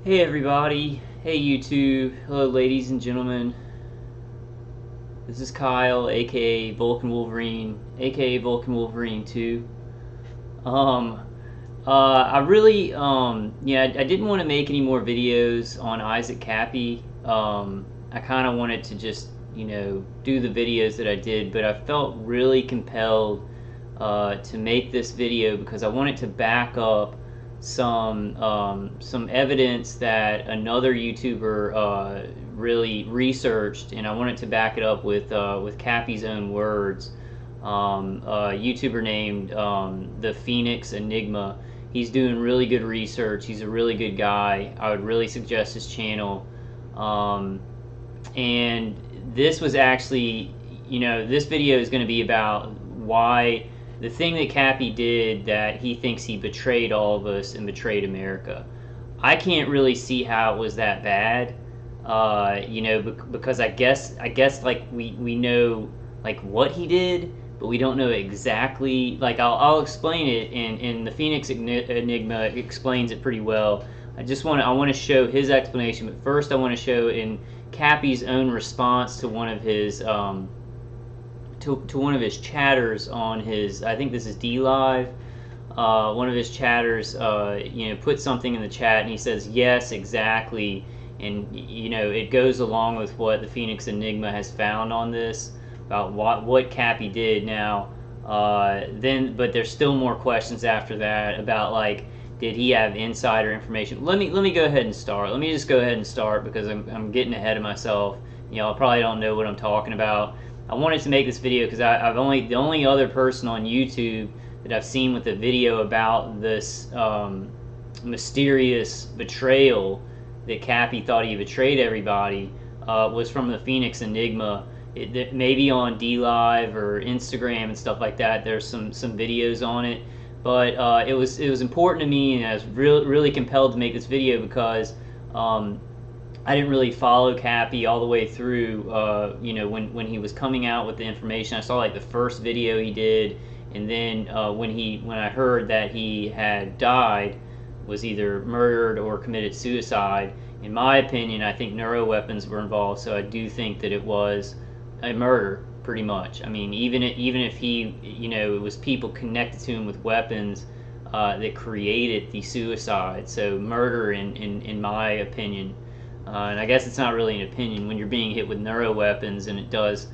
Hey everybody, hey YouTube, hello ladies and gentlemen. This is Kyle, aka Vulcan Wolverine, aka Vulcan Wolverine 2. Um, I really, I didn't want to make any more videos on Isaac Kappy. I kind of wanted to just, do the videos that I did, but I felt really compelled to make this video because I wanted to back up some evidence that another YouTuber really researched, and I wanted to back it up with Kappy's own words. A YouTuber named the Phoenix Enigma. He's doing really good research. He's a really good guy. I would really suggest his channel. And this was actually, this video is going to be about why the thing that Kappy did, that he thinks he betrayed all of us and betrayed America. I can't really see how it was that bad, because I guess like we know like what he did, but we don't know exactly. Like I'll explain it, and the Phoenix Enigma explains it pretty well. I want to show his explanation, but first I want to show in Kappy's own response to one of his to one of his chatters on his, I think this is D Live. One of his chatters, put something in the chat, and he says, "Yes, exactly." And it goes along with what the Phoenix Enigma has found on this about what Kappy did. Now, but there's still more questions after that about, like, did he have insider information? Let me go ahead and start. Let me just go ahead and start because I'm getting ahead of myself. I probably don't know what I'm talking about. I wanted to make this video because the only other person on YouTube that I've seen with a video about this mysterious betrayal that Kappy thought he betrayed everybody was from the Phoenix Enigma. Maybe on D Live or Instagram and stuff like that. There's some videos on it, but it was important to me, and I was really compelled to make this video because I didn't really follow Kappy all the way through. When he was coming out with the information, I saw like the first video he did, and then when I heard that he had died, was either murdered or committed suicide. In my opinion, I think neuroweapons were involved, so I do think that it was a murder, pretty much. I mean, even if he, it was people connected to him with weapons that created the suicide. So murder, in my opinion. And I guess it's not really an opinion when you're being hit with neuroweapons and it does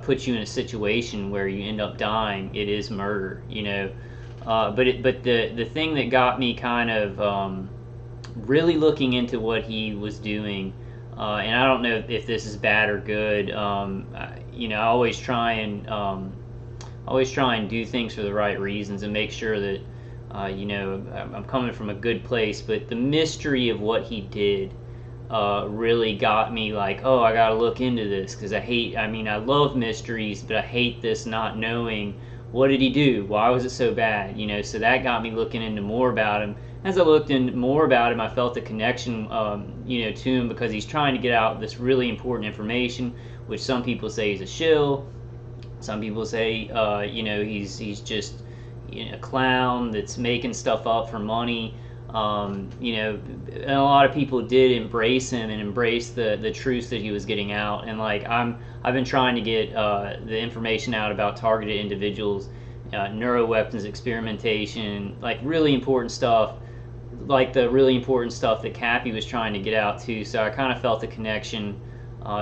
put you in a situation where you end up dying. It is murder, But the thing that got me kind of really looking into what he was doing, and I don't know if this is bad or good. I always try and do things for the right reasons and make sure that I'm coming from a good place. But the mystery of what he did really got me like, oh, I gotta look into this, because I love mysteries, but I hate this not knowing what did he do, why was it so bad, so that got me looking into more about him. As I looked into more about him, I felt a connection to him, because he's trying to get out this really important information, which some people say he's a shill, some people say he's just a clown that's making stuff up for money. And a lot of people did embrace him and embrace the truths that he was getting out. And like I've been trying to get the information out about targeted individuals, neuroweapons experimentation, like really important stuff, like the really important stuff that Kappy was trying to get out too. So I kind of felt a connection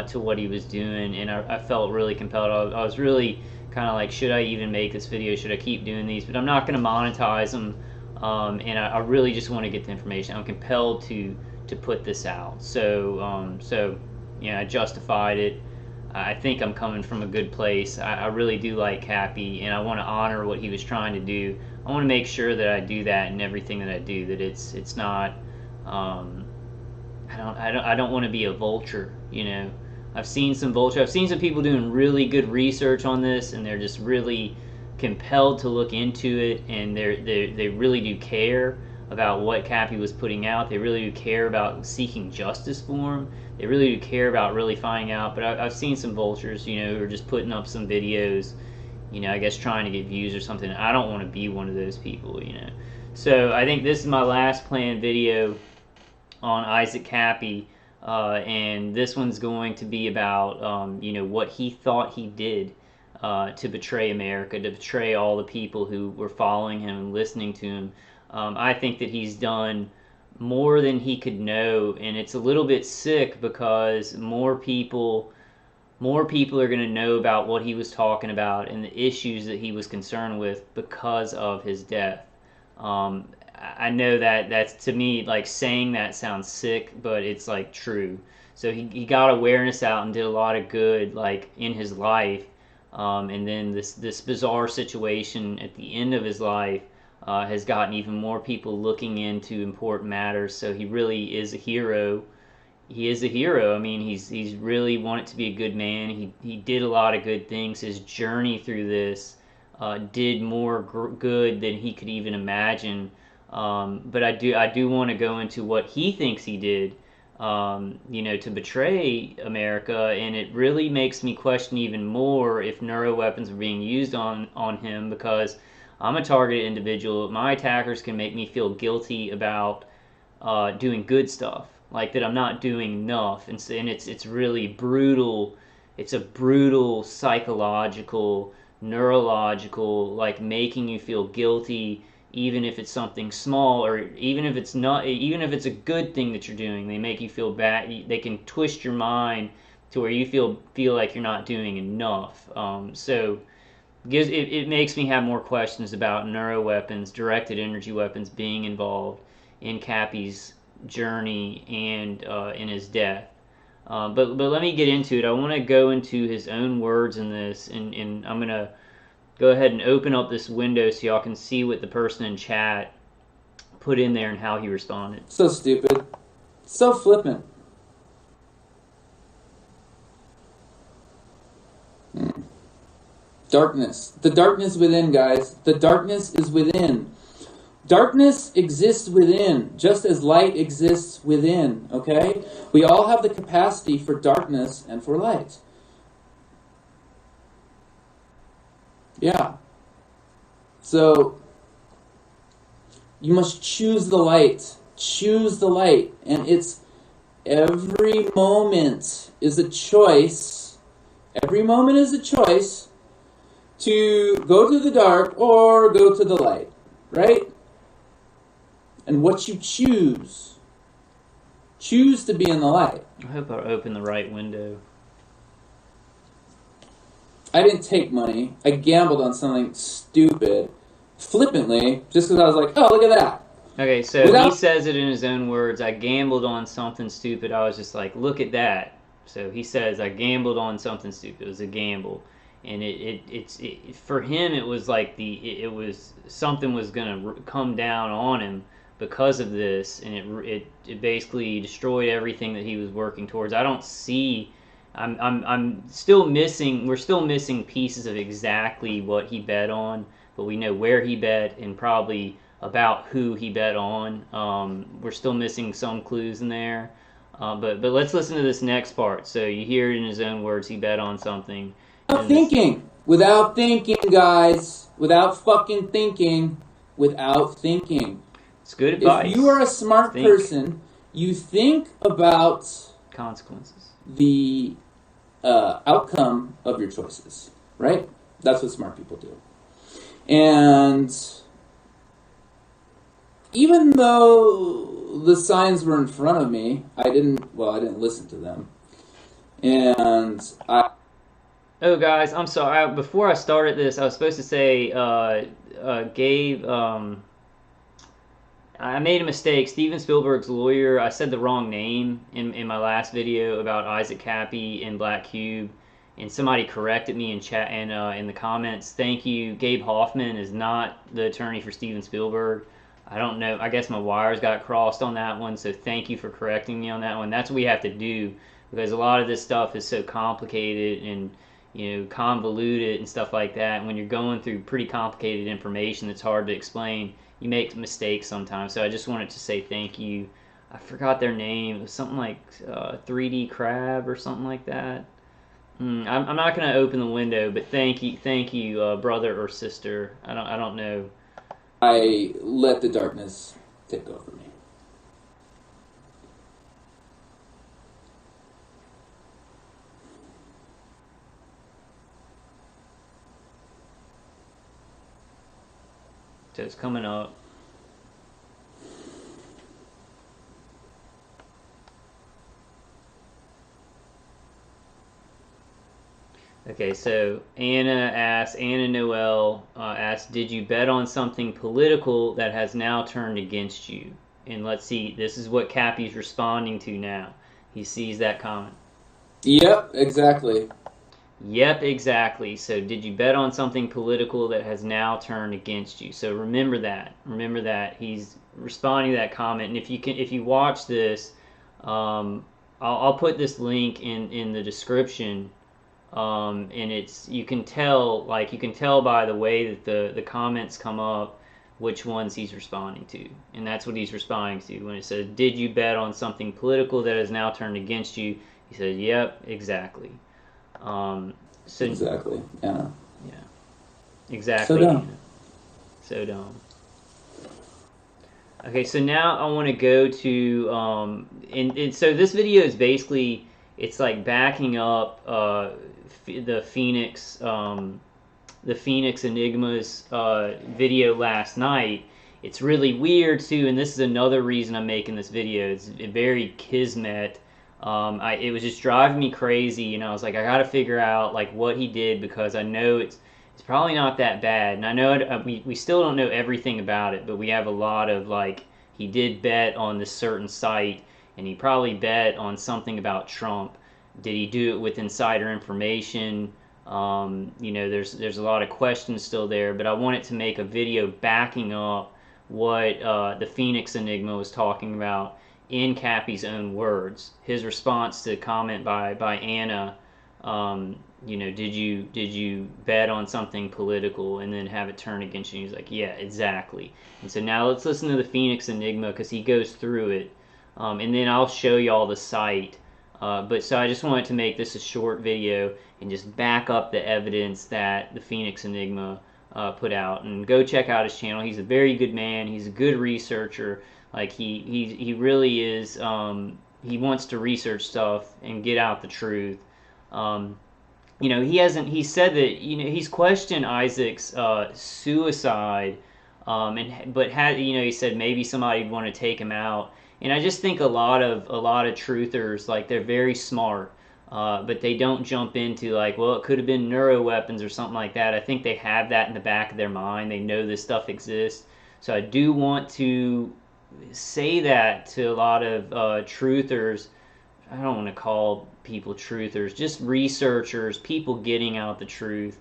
to what he was doing, and I felt really compelled. I was really kind of like, should I even make this video? Should I keep doing these? But I'm not going to monetize them. And I really just want to get the information. I'm compelled to put this out. So I justified it. I think I'm coming from a good place. I really do like Kappy, and I want to honor what he was trying to do. I want to make sure that I do that in everything that I do. That it's not. I don't want to be a vulture. I've seen some vulture. I've seen some people doing really good research on this, and they're just really compelled to look into it, and they really do care about what Kappy was putting out. They really do care about seeking justice for him. They really do care about really finding out. But I've seen some vultures, who are just putting up some videos, I guess trying to get views or something. I don't want to be one of those people, So I think this is my last planned video on Isaac Kappy, and this one's going to be about what he thought he did to betray America, to betray all the people who were following him and listening to him. I think that he's done more than he could know, and it's a little bit sick because more people are going to know about what he was talking about and the issues that he was concerned with because of his death. Um, I know that that's, to me, like, saying that sounds sick, but it's like true. So he got awareness out and did a lot of good, like, in his life. And then this bizarre situation at the end of his life has gotten even more people looking into important matters. So he really is a hero. He is a hero. I mean, he's really wanted to be a good man. He did a lot of good things. His journey through this did more good than he could even imagine. But I do want to go into what he thinks he did, to betray America, and it really makes me question even more if neuroweapons are being used on him, because I'm a targeted individual. My attackers can make me feel guilty about doing good stuff, like that I'm not doing enough, and it's really brutal. It's a brutal psychological, neurological, like, making you feel guilty, even if it's something small, or even if it's not, even if it's a good thing that you're doing. They make you feel bad. They can twist your mind to where you feel like you're not doing enough. So it makes me have more questions about neuroweapons, directed energy weapons being involved in Kappy's journey and in his death. But let me get into it. I want to go into his own words in this, and I'm gonna go ahead and open up this window so y'all can see what the person in chat put in there and how he responded. So stupid. So flippant. Darkness. The darkness within, guys. The darkness is within. Darkness exists within, just as light exists within, okay? We all have the capacity for darkness and for light. Yeah. So, you must choose the light. Choose the light. And it's every moment is a choice. Every moment is a choice to go to the dark or go to the light, right? And what you choose to be in the light. I hope I opened the right window. I didn't take money. I gambled on something stupid, flippantly, just because I was like, oh, look at that. Okay, so he says it in his own words. I gambled on something stupid. I was just like, look at that. So he says, I gambled on something stupid. It was a gamble. And it for him, it was like it was something was going to come down on him because of this, and it basically destroyed everything that he was working towards. I don't see. I'm still missing. We're still missing pieces of exactly what he bet on, but we know where he bet and probably about who he bet on. We're still missing some clues in there, but let's listen to this next part. So you hear it in his own words. He bet on something. Without thinking, guys. Without fucking thinking. Without thinking. It's good advice. If you are a smart person, you think about consequences, the outcome of your choices, right? That's what smart people do. And even though the signs were in front of me, I didn't listen to them. And Oh, guys, I'm sorry. Before I started this, I was supposed to say, Gabe, I made a mistake. Steven Spielberg's lawyer, I said the wrong name in my last video about Isaac Kappy and Black Cube, and somebody corrected me in chat and in the comments. Thank you. Gabe Hoffman is not the attorney for Steven Spielberg. I don't know. I guess my wires got crossed on that one, so thank you for correcting me on that one. That's what we have to do, because a lot of this stuff is so complicated and convoluted and stuff like that. And when you're going through pretty complicated information that's hard to explain, you make mistakes sometimes. So I just wanted to say thank you. I forgot their name. It was something like 3D Crab or something like that. I'm not going to open the window, but thank you, brother or sister. I don't know. I let the darkness take over me. So it's coming up. Okay, so Anna Noel asked, did you bet on something political that has now turned against you? And let's see, this is what Kappy's responding to now. He sees that comment. Yep, exactly. Yep, exactly. So did you bet on something political that has now turned against you? So remember that. Remember that he's responding to that comment. And if you watch this, I'll put this link in the description. And you can tell by the way that the comments come up which ones he's responding to, and that's what he's responding to when it says, "Did you bet on something political that has now turned against you?" He says, "Yep, exactly." So Exactly. Yeah. yeah, exactly. So dumb. So dumb. Okay, so now I want to go to and so this video is basically, it's like backing up the Phoenix Enigmas video last night. It's really weird too, and this is another reason I'm making this video. It's very kismet. It was just driving me crazy, and I was like, I got to figure out like what he did, because I know it's probably not that bad, and I know we still don't know everything about it, but we have a lot of like, he did bet on this certain site, and he probably bet on something about Trump. Did he do it with insider information? There's a lot of questions still there, but I wanted to make a video backing up what the Phoenix Enigma was talking about in Kappy's own words. His response to comment by Anna, did you bet on something political and then have it turn against you? He's like, yeah, exactly. And so now let's listen to the Phoenix Enigma, because he goes through it, and then I'll show you all the site. So I just wanted to make this a short video and just back up the evidence that the Phoenix Enigma put out. And go check out his channel. He's a very good man. He's a good researcher. Like he really is. He wants to research stuff and get out the truth. He said that he's questioned Isaac's suicide, he said maybe somebody'd want to take him out. And I just think a lot of truthers, like, they're very smart, but they don't jump into like, well, it could have been neuro weapons or something like that. I think they have that in the back of their mind. They know this stuff exists. So I do want to say that to a lot of truthers. I don't want to call people truthers, just researchers, people getting out the truth,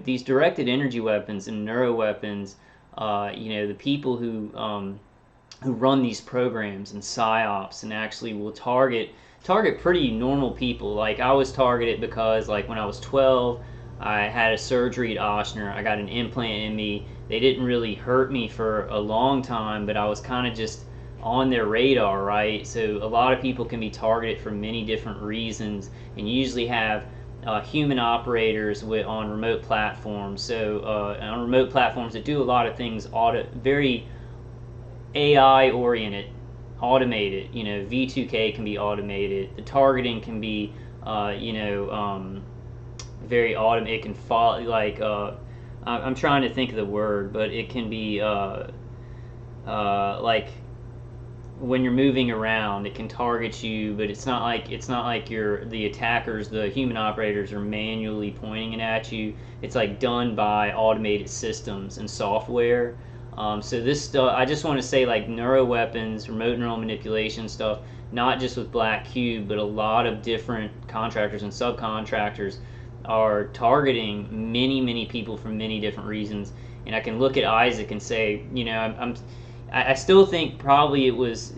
these directed energy weapons and neuro weapons, the people who run these programs and psyops and actually will target pretty normal people. Like, I was targeted because, like, when I was 12, I had a surgery at Ochsner. I got an implant in me. They didn't really hurt me for a long time, but I was kind of just on their radar, right? So a lot of people can be targeted for many different reasons, and you usually have human operators on remote platforms. So on remote platforms that do a lot of things very AI oriented, automated. V2K can be automated. The targeting can be, very automated. It can follow, like, I'm trying to think of the word, but it can be like when you're moving around, it can target you, but it's not like the attackers, the human operators, are manually pointing it at you. It's like done by automated systems and software. So this stuff, I just want to say, like, neuro weapons, remote neural manipulation stuff, not just with Black Cube, but a lot of different contractors and subcontractors are targeting many people for many different reasons. And I can look at Isaac and say, I still think probably it was,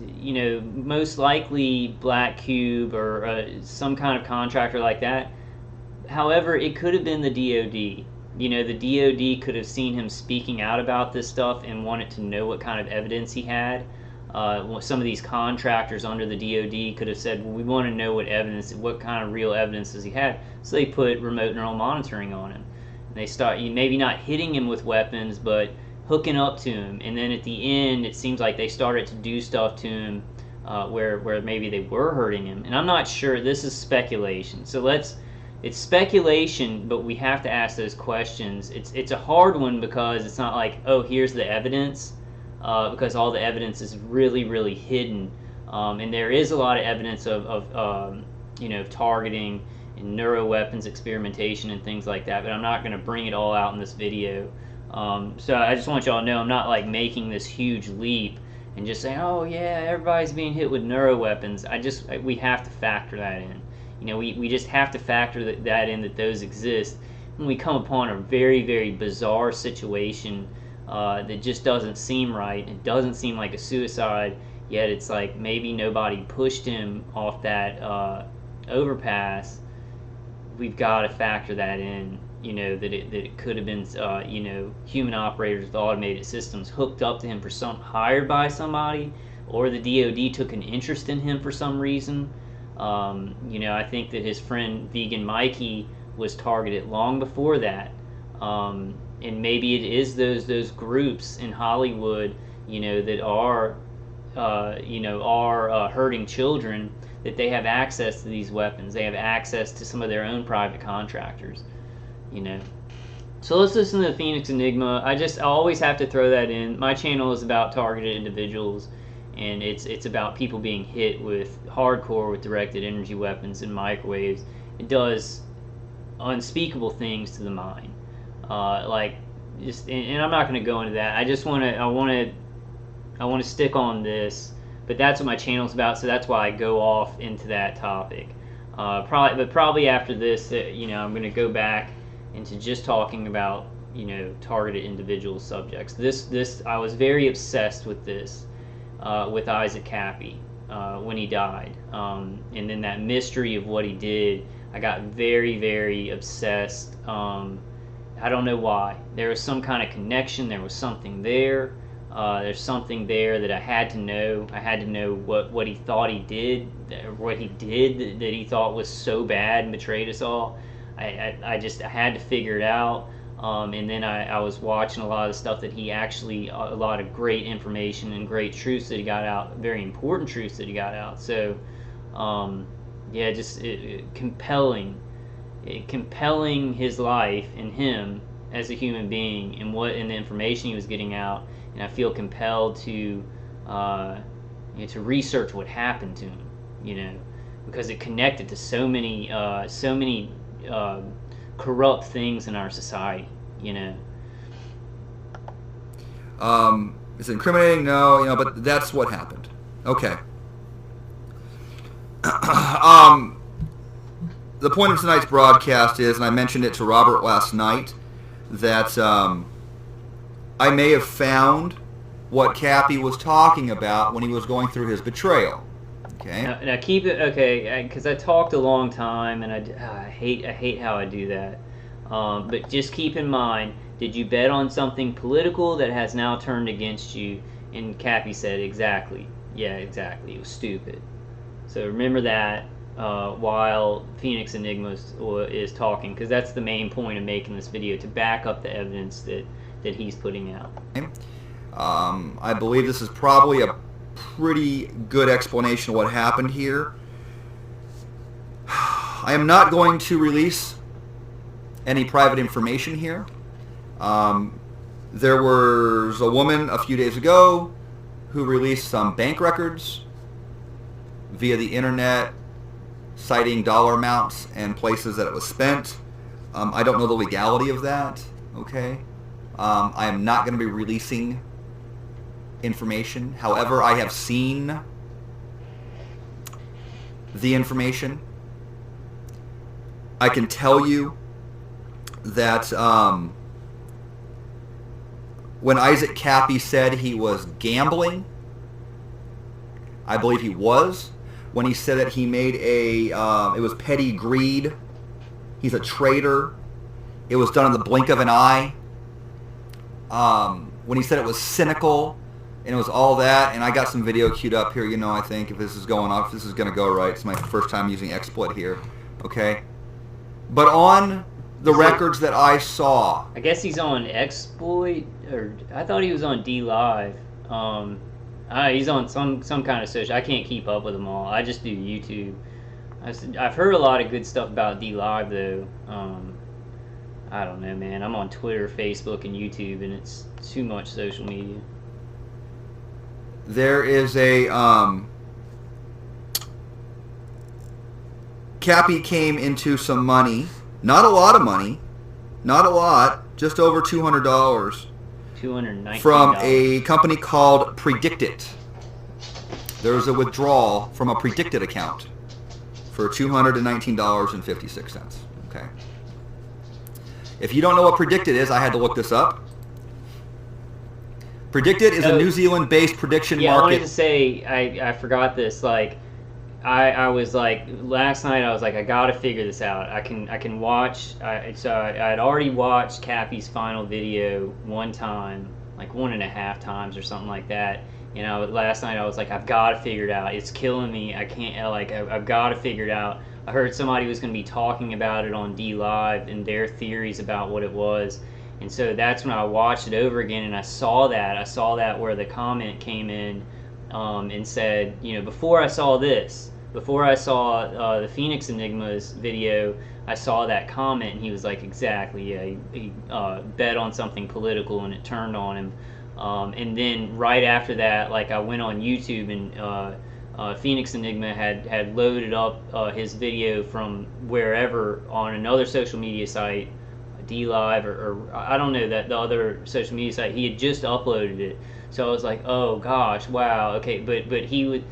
most likely Black Cube or some kind of contractor like that. However, it could have been the DoD. The DoD could have seen him speaking out about this stuff and wanted to know what kind of evidence he had. Some of these contractors under the DoD could have said, well, we want to know what kind of real evidence does he have. So they put remote neural monitoring on him. And they start, maybe not hitting him with weapons, but hooking up to him. And then at the end, it seems like they started to do stuff to him where maybe they were hurting him. And I'm not sure. This is speculation. So let's it's speculation, but we have to ask those questions. It's a hard one because it's not like, oh, here's the evidence, because all the evidence is really, really hidden. And there is a lot of evidence of targeting and neuroweapons experimentation and things like that, but I'm not going to bring it all out in this video. So I just want y'all to know I'm not like making this huge leap and just saying, oh yeah, everybody's being hit with neuroweapons. We have to factor that in. We just have to factor that in, that those exist when we come upon a very, very bizarre situation that just doesn't seem right. It doesn't seem like a suicide, yet it's like maybe nobody pushed him off that overpass. We've got to factor that in, that it could have been, human operators with automated systems hooked up to him hired by somebody, or the DoD took an interest in him for some reason. I think that his friend Vegan Mikey was targeted long before that, and maybe it is those groups in Hollywood, that are hurting children, that they have access to these weapons. They have access to some of their own private contractors, So let's listen to the Phoenix Enigma. I always have to throw that in. My channel is about targeted individuals, and it's about people being hit with hardcore with directed energy weapons and microwaves. It does unspeakable things to the mind. And I'm not going to go into that. I want to stick on this, but that's what my channel's about, so that's why I go off into that topic. Probably after this, I'm going to go back into just talking about, targeted individual subjects. This I was very obsessed with this, with Isaac Kappy, when he died, and then that mystery of what he did. I got very, very obsessed. I don't know why. There was some kind of connection. There was something there. There's something there that I had to know. I had to know what he thought he did, what he did that he thought was so bad and betrayed us all. I had to figure it out. And then I was watching a lot of the stuff that a lot of great information and great truths that he got out, very important truths that he got out. So, compelling his life and him as a human being, and the information he was getting out. And I feel compelled to research what happened to him, because it connected to so many corrupt things in our society, It's incriminating, no, but that's what happened. Okay. The point of tonight's broadcast is, and I mentioned it to Robert last night, that I may have found what Kappy was talking about when he was going through his betrayal. Okay. Now keep it okay, because I talked a long time, and I hate how I do that. But just keep in mind, did you bet on something political that has now turned against you? And Kappy said, exactly. Yeah, exactly. It was stupid. So remember that while Phoenix Enigma is talking, because that's the main point of making this video, to back up the evidence that he's putting out. I believe this is probably a pretty good explanation of what happened here. I am not going to release any private information here. There was a woman a few days ago who released some bank records via the internet, citing dollar amounts and places that it was spent. I don't know the legality of that, okay? I am not going to be releasing information. However, I have seen the information. I can tell you that when Isaac Kappy said he was gambling, I believe he was. When he said that he made it was petty greed, he's a traitor, it was done in the blink of an eye. When he said it was cynical, and it was all that, and I got some video queued up here, I think, if this is going off, if this is going to go right. It's my first time using XSplit here, okay? But on the records that I saw... I guess he's on XSplit, or I thought he was on DLive. He's on some kind of social. I can't keep up with them all. I just do YouTube. I've heard a lot of good stuff about D Live though. I don't know, man. I'm on Twitter, Facebook, and YouTube, and it's too much social media. There is a Kappy came into some money, not a lot of money, not a lot, just over $200 $219 from a company called Predictit. There was a withdrawal from a Predictit account for $219.56. Okay. If you don't know what Predictit is, I had to look this up. Predictit is a New Zealand-based prediction market. I wanted to say I forgot this. Like, I was like last night. I was like, I gotta figure this out. I can watch. I had already watched Kappy's final video one time, like 1.5 times or something like that. You know, last night I was like, I've got to figure it out. It's killing me. I can't, like, I've got to figure it out. I heard somebody was going to be talking about it on D Live and their theories about what it was. And so that's when I watched it over again and I saw that. I saw that where the comment came in and said, you know, before I saw the Phoenix Enigmas video, I saw that comment and he was like, exactly, yeah, he bet on something political and it turned on him. And then right after that, like I went on YouTube and Phoenix Enigma had loaded up his video from wherever on another social media site, D Live or I don't know, that the other social media site. He had just uploaded it, so I was like, oh gosh, wow, okay. But he would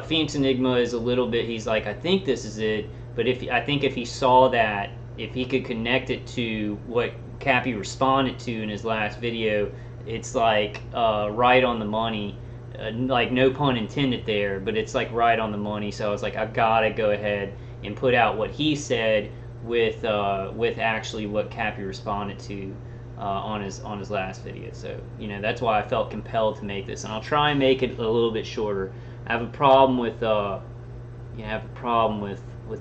Phoenix Enigma is a little bit. He's like, I think this is it. But if he saw that, if he could connect it to what Kappy responded to in his last video, it's like right on the money. Like no pun intended there, but it's like right on the money. So I was like, I've got to go ahead and put out what he said with actually what Kappy responded to on his last video. So you know that's why I felt compelled to make this, and I'll try and make it a little bit shorter. I have a problem with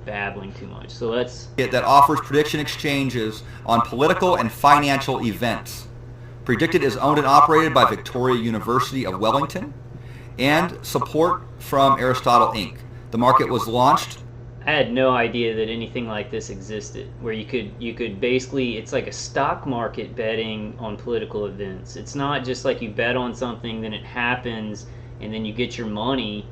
babbling too much. So let's. That offers prediction exchanges on political and financial events. Predictit is owned and operated by Victoria University of Wellington and support from Aristotle Inc. The market was launched. I had no idea that anything like this existed, where you could basically, it's like a stock market betting on political events. It's not just like you bet on something, then it happens, and then you get your money,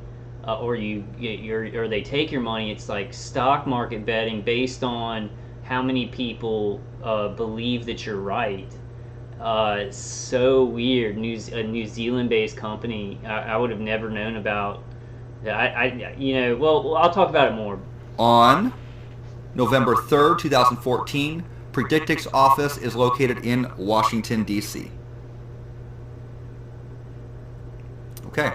or they take your money. It's like stock market betting based on how many people believe that you're right. So weird. A New Zealand-based company. I would have never known about. Well, I'll talk about it more. On November 3rd, 2014, Predictit's office is located in Washington, D.C. Okay.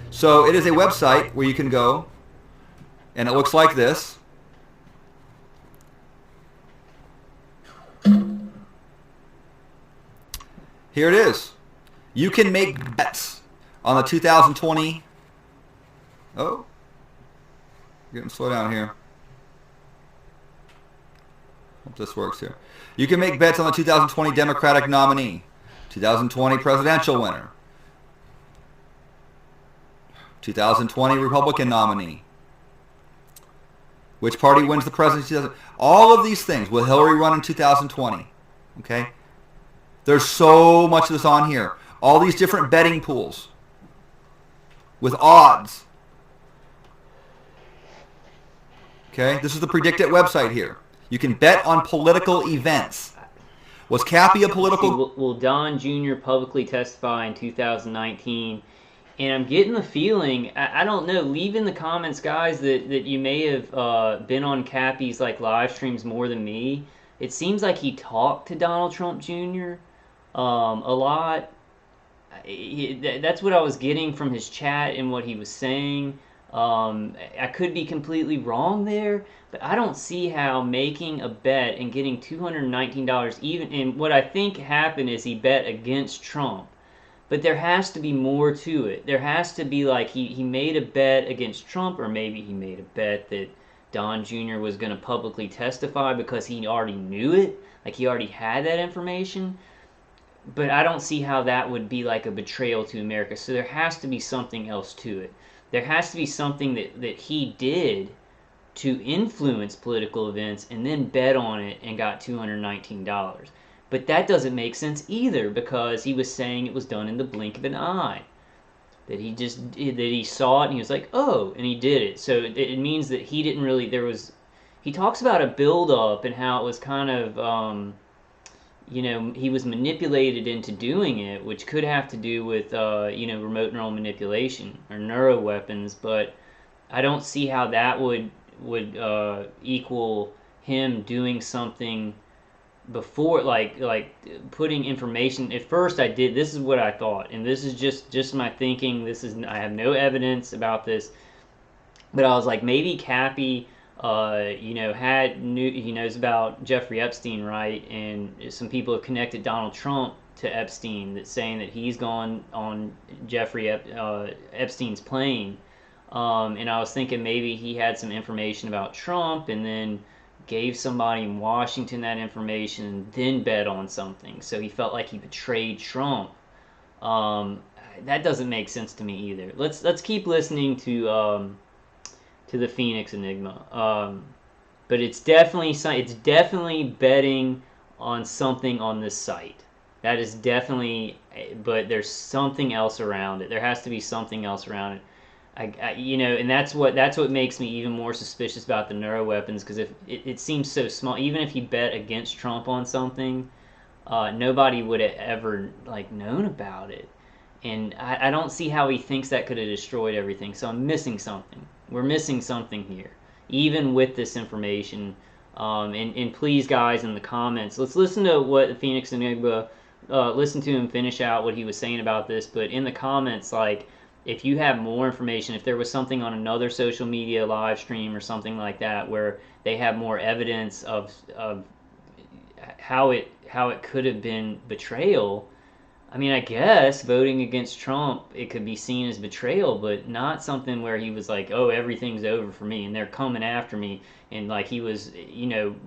So it is a website where you can go, and it looks like this. Here it is. You can make bets on the 2020. Oh, getting slow down here. Hope this works here. You can make bets on the 2020 Democratic nominee, 2020 presidential winner, 2020 Republican nominee, which party wins the presidency. All of these things. Will Hillary run in 2020? Okay. There's so much of this on here. All these different betting pools with odds. Okay, this is the Predictit website here. You can bet on political events. Was Kappy a political... Will Don Jr. publicly testify in 2019? And I'm getting the feeling, I don't know, leave in the comments, guys, that you may have been on Kappy's like live streams more than me. It seems like he talked to Donald Trump Jr. A lot. That's what I was getting from his chat and what he was saying. I could be completely wrong there, but I don't see how making a bet and getting $219 even, and what I think happened is he bet against Trump. But there has to be more to it. There has to be like he made a bet against Trump, or maybe he made a bet that Don Jr. was going to publicly testify because he already knew it, like he already had that information. But I don't see how that would be like a betrayal to America. So there has to be something else to it. There has to be something that he did to influence political events and then bet on it and got $219. But that doesn't make sense either, because he was saying it was done in the blink of an eye. That he saw it and he was like, oh, and he did it. So it means that he didn't really, he talks about a build up and how it was kind of, he was manipulated into doing it, which could have to do with, remote neural manipulation or neuro weapons. But I don't see how that would equal him doing something before, like putting information. At first this is what I thought, and this is just my thinking. I have no evidence about this, but I was like, maybe Kappy he knows about Jeffrey Epstein, right? And some people have connected Donald Trump to Epstein, that's saying that he's gone on Epstein's plane. And I was thinking maybe he had some information about Trump and then gave somebody in Washington that information and then bet on something. So he felt like he betrayed Trump. That doesn't make sense to me either. Let's keep listening to the Phoenix Enigma. But it's definitely betting on something on this site. That is definitely, but there's something else around it. There has to be something else around it. And that's what makes me even more suspicious about the neuroweapons, because if it seems so small. Even if he bet against Trump on something, nobody would have ever known about it, and I don't see how he thinks that could have destroyed everything. So I'm missing something. We're missing something here, even with this information. And please, guys, in the comments, let's listen to what the Phoenix Enigma. Listen to him finish out what he was saying about this, but in the comments, if you have more information, if there was something on another social media live stream or something like that where they have more evidence of how it could have been betrayal. I mean, I guess voting against Trump, it could be seen as betrayal, but not something where he was like, oh, everything's over for me and they're coming after me. And he was,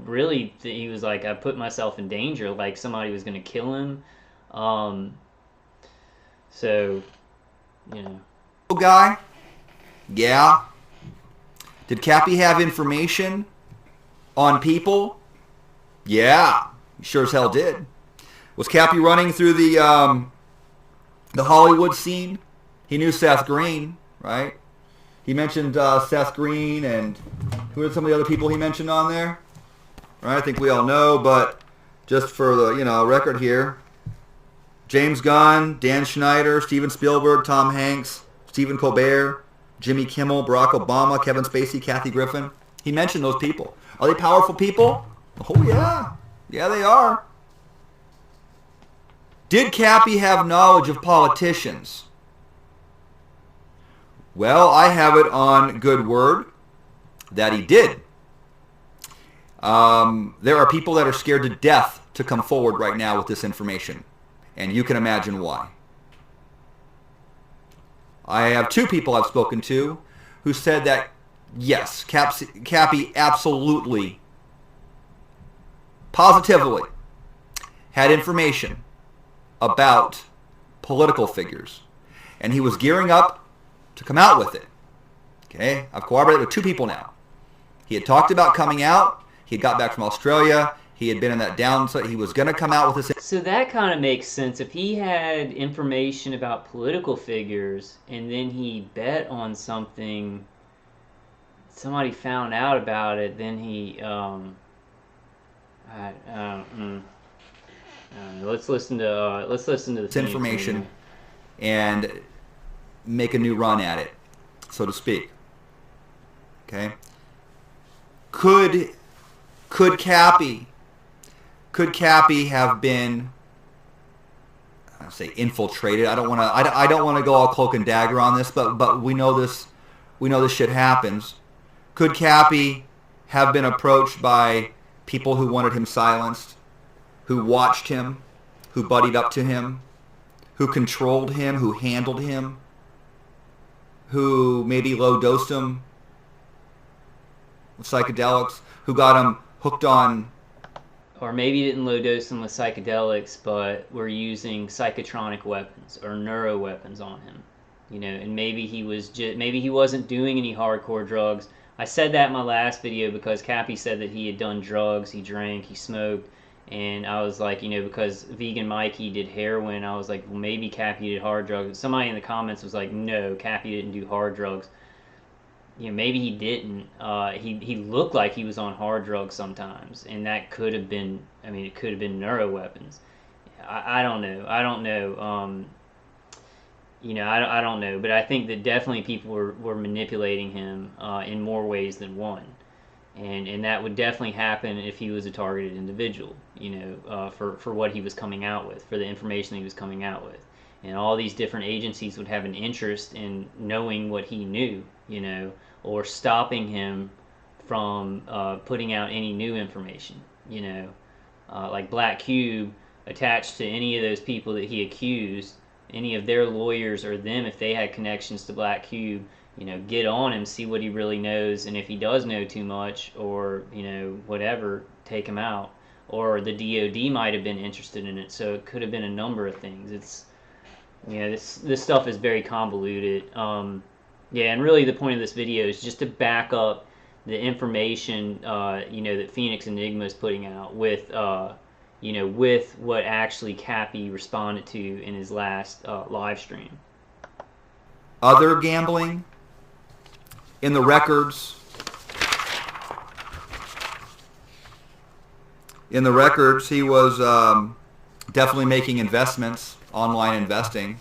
really, he was like, I put myself in danger, like somebody was going to kill him. So, Guy? Yeah. Did Kappy have information on people? Yeah. He sure as hell did. Was Kappy running through the Hollywood scene? He knew Seth Green, right? He mentioned Seth Green, and who are some of the other people he mentioned on there? Right? I think we all know, but just for the record here, James Gunn, Dan Schneider, Steven Spielberg, Tom Hanks, Stephen Colbert, Jimmy Kimmel, Barack Obama, Kevin Spacey, Kathy Griffin. He mentioned those people. Are they powerful people? Oh, yeah. Yeah, they are. Did Kappy have knowledge of politicians? Well, I have it on good word that he did. There are people that are scared to death to come forward right now with this information, and you can imagine why. I have two people I've spoken to who said that, yes, Kappy absolutely, positively had information about political figures, and he was gearing up to come out with it. Okay, I've cooperated with two people now. He had talked about coming out. He had got back from Australia. He had been in that downside. He was going to come out with this. So that kind of makes sense. If he had information about political figures and then he bet on something, somebody found out about it, then he let's listen to this information and make a new run at it, so to speak. Okay. Could Kappy have been, I say infiltrated? I don't want to go all cloak and dagger on this, but we know this shit happens. Could Kappy have been approached by people who wanted him silenced, who watched him, who buddied up to him, who controlled him, who handled him, who maybe low-dosed him with psychedelics, who got him hooked on... Or maybe didn't low-dose him with psychedelics, but were using psychotronic weapons or neuro weapons on him. And maybe he wasn't doing any hardcore drugs. I said that in my last video because Kappy said that he had done drugs, he drank, he smoked, and I was like, because Vegan Mikey did heroin, I was like, well, maybe Kappy did hard drugs. Somebody in the comments was like, no, Kappy didn't do hard drugs. Maybe he didn't. He looked like he was on hard drugs sometimes, and that could have been. I mean, it could have been neuro weapons. I don't know. I don't know. I don't know, but I think that definitely people were manipulating him in more ways than one, and that would definitely happen if he was a targeted individual. For what he was coming out with, for the information he was coming out with, and all these different agencies would have an interest in knowing what he knew. Or stopping him from putting out any new information. Like Black Cube attached to any of those people that he accused, any of their lawyers or them, if they had connections to Black Cube, get on him, see what he really knows, and if he does know too much or whatever, take him out. Or the DOD might have been interested in it, so it could have been a number of things. It's this stuff is very convoluted. Yeah, and really the point of this video is just to back up the information, that Phoenix Enigma is putting out with, with what actually Kappy responded to in his last live stream. Other gambling in the records. In the records, he was definitely making investments, online investing,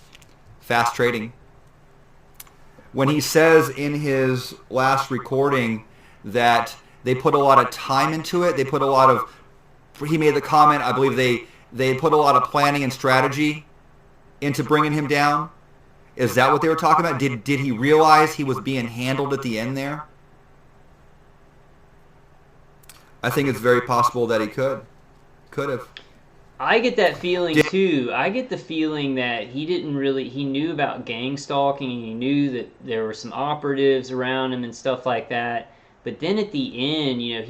fast trading. When he says in his last recording that they put a lot of time into it, he made the comment, I believe they put a lot of planning and strategy into bringing him down. Is that what they were talking about? Did he realize he was being handled at the end there? I think it's very possible that he could have. I get that feeling too. I get the feeling that he knew about gang stalking, and he knew that there were some operatives around him and stuff like that. But then at the end, I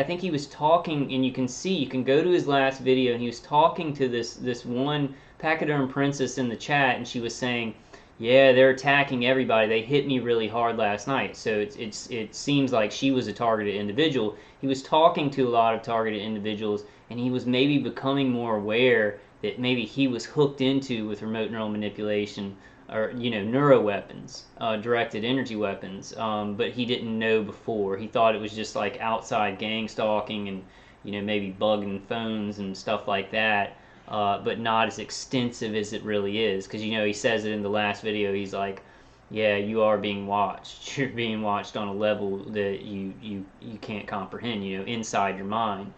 think he was talking, and you can go to his last video, and he was talking to this one Pachyderm princess in the chat, and she was saying, yeah, they're attacking everybody. They hit me really hard last night. So it seems like she was a targeted individual. He was talking to a lot of targeted individuals, and he was maybe becoming more aware that maybe he was hooked into with remote neural manipulation or neuro weapons, directed energy weapons, but he didn't know before. He thought it was just like outside gang stalking and maybe bugging phones and stuff like that, but not as extensive as it really is, because he says it in the last video. He's like, yeah, you are being watched. You're being watched on a level that you can't comprehend, inside your mind.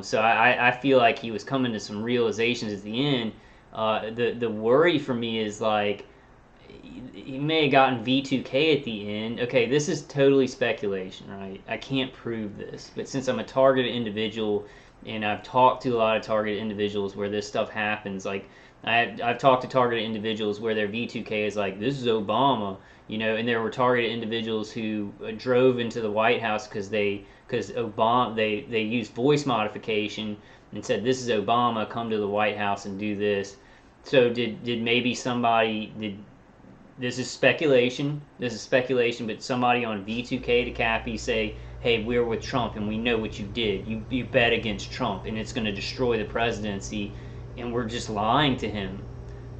So I feel like he was coming to some realizations at the end. The worry for me is like he may have gotten V2K at the end. Okay, this is totally speculation, right? I can't prove this, but since I'm a targeted individual and I've talked to a lot of targeted individuals where this stuff happens, like I've talked to targeted individuals where their V2K is like, this is Obama, and there were targeted individuals who drove into the White House because Obama, they used voice modification and said, this is Obama, come to the White House and do this. So did maybe somebody, this is speculation, but somebody on V2K to Kappy say, hey, we're with Trump and we know what you did. You bet against Trump and it's going to destroy the presidency, and we're just lying to him.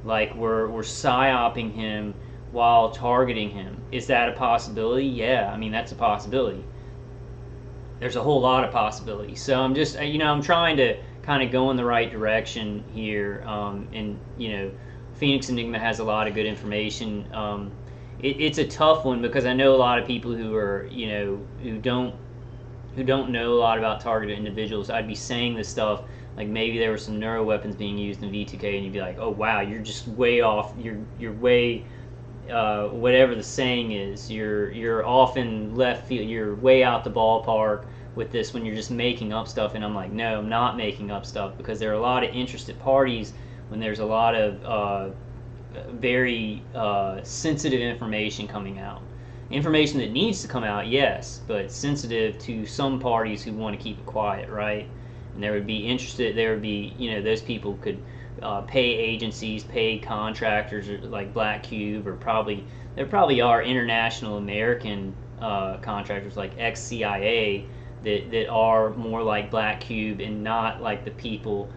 Like we're psyoping him while targeting him. Is that a possibility? Yeah, I mean, that's a possibility. There's a whole lot of possibilities. So I'm just, I'm trying to kind of go in the right direction here. And Phoenix Enigma has a lot of good information. It's a tough one because I know a lot of people who are, who don't know a lot about targeted individuals. I'd be saying this stuff like maybe there were some neuro weapons being used in V2K, and you'd be like, oh wow, you're just way off. You're way whatever the saying is. You're off in left field. You're way out the ballpark with this when you're just making up stuff. And I'm like, no, I'm not making up stuff, because there are a lot of interested parties when there's a lot of very sensitive information coming out. Information that needs to come out, yes, but sensitive to some parties who want to keep it quiet, right? And there would be those people could pay agencies, pay contractors like Black Cube, or there probably are international American contractors like ex-CIA that are more like Black Cube and not like the people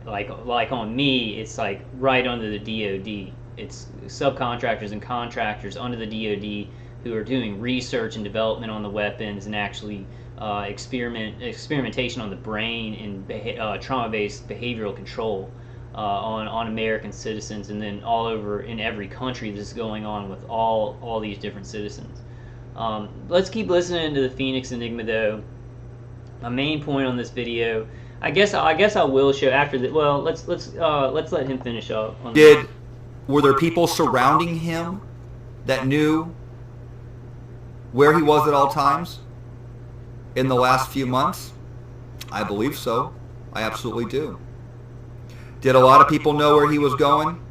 like on me. It's like right under the DoD. It's subcontractors and contractors under the DoD who are doing research and development on the weapons and actually experimentation on the brain and trauma-based behavioral control on American citizens, and then all over in every country this is going on with all these different citizens. Let's keep listening to the Phoenix Enigma though. My main point on this video, I guess I will show after the. Well, let's let him finish up. Were there people surrounding him that knew where he was at all times in the last few months? I believe so. I absolutely do. Did a lot of people know where he was going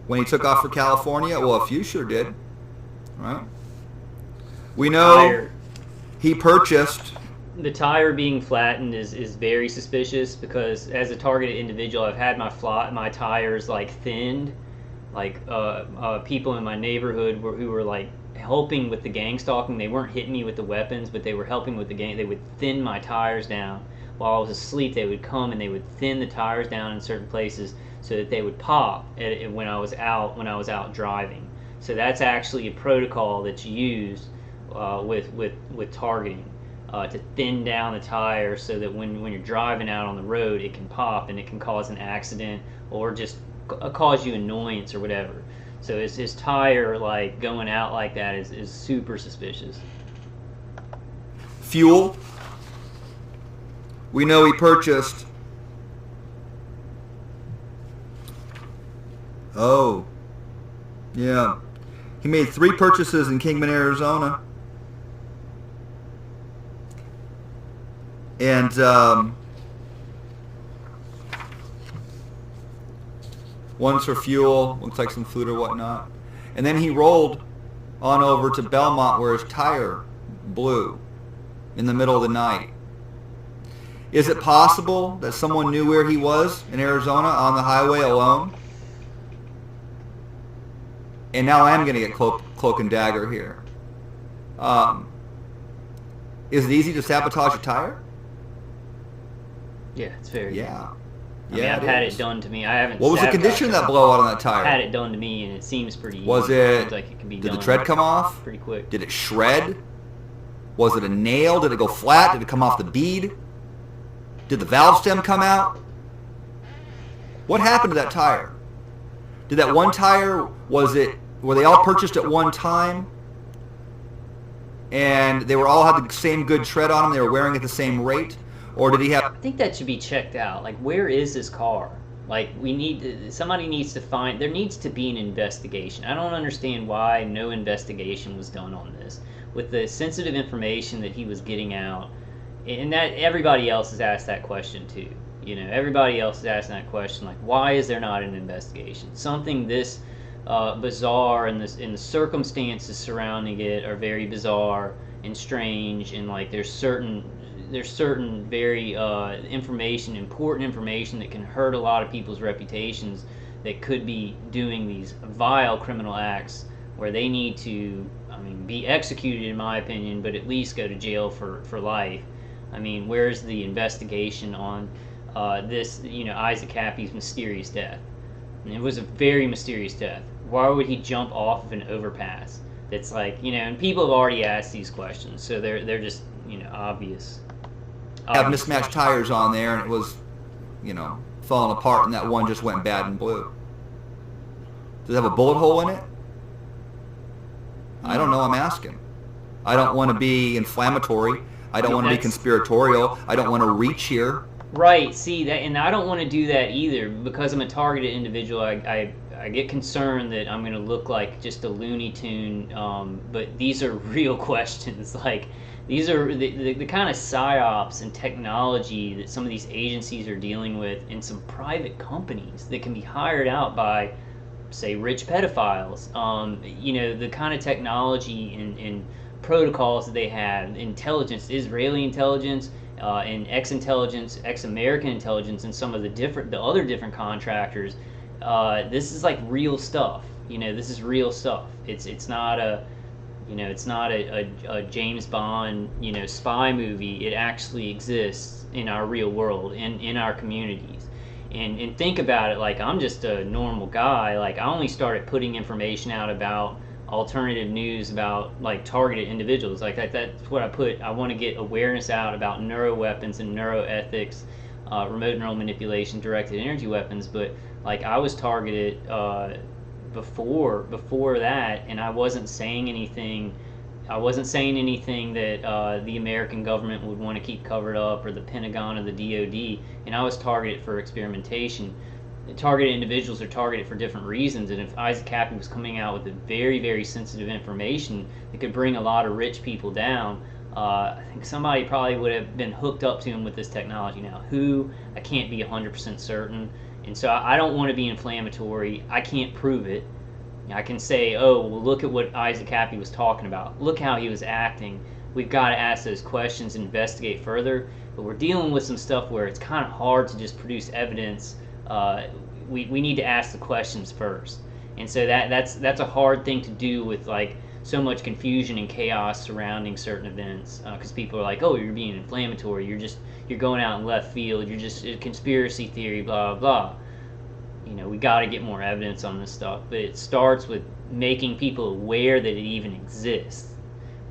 when he took off for California? Well, a few sure did. Right? We know he purchased. The tire being flattened is very suspicious, because as a targeted individual, I've had my tires like thinned, like people in my neighborhood who were like helping with the gang stalking. They weren't hitting me with the weapons, but they were helping with the gang. They would thin my tires down while I was asleep. They would come and they would thin the tires down in certain places so that they would pop when I was out driving. So that's actually a protocol that's used with targeting. To thin down the tire so that when you're driving out on the road, it can pop and it can cause an accident or just cause you annoyance or whatever. So his tire like going out like that is super suspicious. Fuel. We know he purchased. Oh, yeah. He made 3 purchases in Kingman, Arizona. And one's for fuel, looks like some food or whatnot. And then he rolled on over to Belmont where his tire blew in the middle of the night. Is it possible that someone knew where he was in Arizona on the highway alone? And now I am going to get cloak and dagger here. Is it easy to sabotage a tire? Yeah, it's very. Yeah. I mean, I've had it done to me. I haven't. What was the condition of that blowout on that tire? I've had it done to me, and it seems pretty easy. Was it seems like it can be did done the tread come off? Pretty quick. Did it shred? Was it a nail? Did it go flat? Did it come off the bead? Did the valve stem come out? What happened to that tire? Did that one tire, were they all purchased at one time? And they were all had the same good tread on them, they were wearing at the same rate? Or did he have... I think that should be checked out. Like, where is this car? Like, somebody needs to find... There needs to be an investigation. I don't understand why no investigation was done on this. With the sensitive information that he was getting out, and that everybody else has asked that question too. You know, everybody else is asking that question, like, why is there not an investigation? Something this bizarre, and the circumstances surrounding it are very bizarre and strange, and like there's certain very important information that can hurt a lot of people's reputations, that could be doing these vile criminal acts where they need to, I mean, be executed in my opinion, but at least go to jail for life. I mean, where's the investigation on this, Isaac Kappy's mysterious death? And it was a very mysterious death. Why would he jump off of an overpass? That's like, and people have already asked these questions, so they're just, obvious. Have mismatched tires on there, and it was, falling apart, and that one just went bad and blew. Does it have a bullet hole in it? I don't know, I'm asking. I don't want to be inflammatory. I don't want to be conspiratorial. I don't want to reach here. Right, see, that, and I don't want to do that either, because I'm a targeted individual. I get concerned that I'm going to look like just a Looney Tune, but these are real questions. Like, these are the kind of psyops and technology that some of these agencies are dealing with in some private companies that can be hired out by, say, rich pedophiles. The kind of technology and protocols that they have, intelligence, Israeli intelligence, and ex-intelligence, ex-American intelligence, and some of the other different contractors. This is like real stuff. This is real stuff. It's not a James Bond spy movie. It actually exists in our real world, in our communities. And think about it, like, I'm just a normal guy. Like, I only started putting information out about alternative news about, like, targeted individuals. Like, that's what I put. I want to get awareness out about neuroweapons and neuroethics, remote neural manipulation, directed energy weapons. But, like, I was targeted before that, and I wasn't saying anything. I wasn't saying anything that the American government would want to keep covered up, or the Pentagon or the DoD, and I was targeted for experimentation. Targeted individuals are targeted for different reasons, and if Isaac Kappy was coming out with a very, very sensitive information that could bring a lot of rich people down, I think somebody probably would have been hooked up to him with this technology. Now, who, I can't be 100% certain, and so I don't want to be inflammatory. I can't prove it. I can say, oh, well, look at what Isaac Kappy was talking about. Look how he was acting. We've got to ask those questions and investigate further. But we're dealing with some stuff where it's kind of hard to just produce evidence. We need to ask the questions first. And so that's a hard thing to do with, like, so much confusion and chaos surrounding certain events. Because people are like, oh, you're being inflammatory. You're going out in left field. You're just a conspiracy theory, blah, blah, blah. We got to get more evidence on this stuff, but it starts with making people aware that it even exists.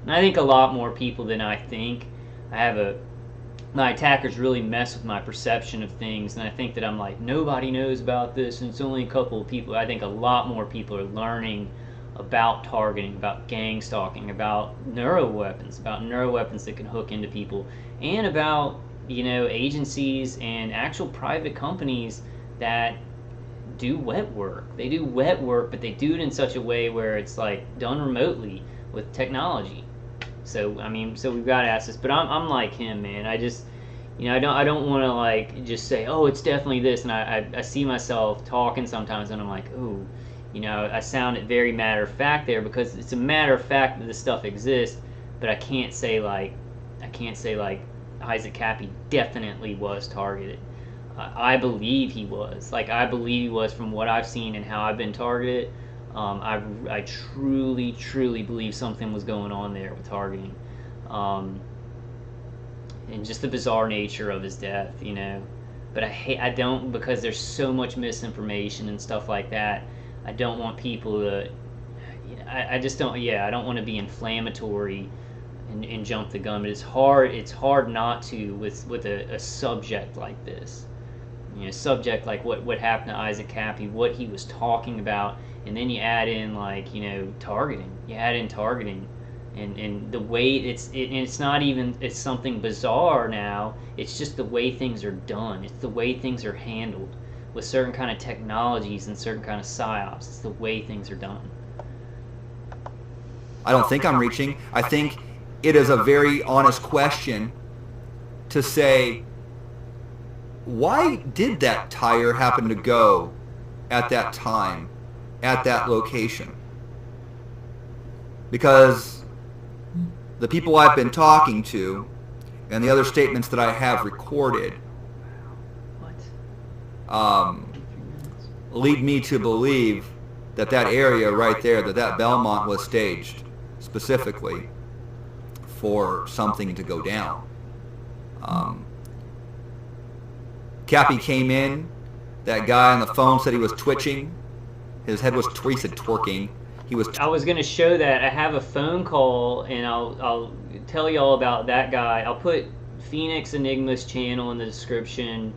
And I think a lot more people than I think. My attackers really mess with my perception of things, and I think that I'm like, nobody knows about this, and it's only a couple of people. I think a lot more people are learning about targeting, about gang stalking, about neuroweapons that can hook into people, and about, agencies and actual private companies that do wet work. They do wet work, but they do it in such a way where it's, like, done remotely with technology. So we've got to ask this. But I'm like him, man. I just, I don't want to, like, just say, oh, it's definitely this. And I see myself talking sometimes, and I'm like, ooh, I sounded very matter of fact there, because it's a matter of fact that this stuff exists. But I can't say like Isaac Kappy definitely was targeted. I believe he was. Like, I believe he was from what I've seen and how I've been targeted. I truly, truly believe something was going on there with targeting. And just the bizarre nature of his death, But I don't, because there's so much misinformation and stuff like that, I don't want people to, I just don't, I don't want to be inflammatory and jump the gun. But it's hard not to with a subject like this. Subject like what happened to Isaac Kappy, what he was talking about, and then you add in, like, targeting. You add in targeting, and the way it's not even, it's something bizarre now. It's just the way things are done. It's the way things are handled with certain kind of technologies and certain kind of psyops. It's the way things are done. I don't think I'm reaching. I think it is a very honest question to say, why did that tire happen to go at that time, at that location? Because the people I've been talking to and the other statements that I have recorded lead me to believe that area right there, that Belmont was staged specifically for something to go down. Kappy came in. That guy on the phone said he was twitching. His head was, he said twerking. I was going to show that. I have a phone call, and I'll tell you all about that guy. I'll put Phoenix Enigma's channel in the description,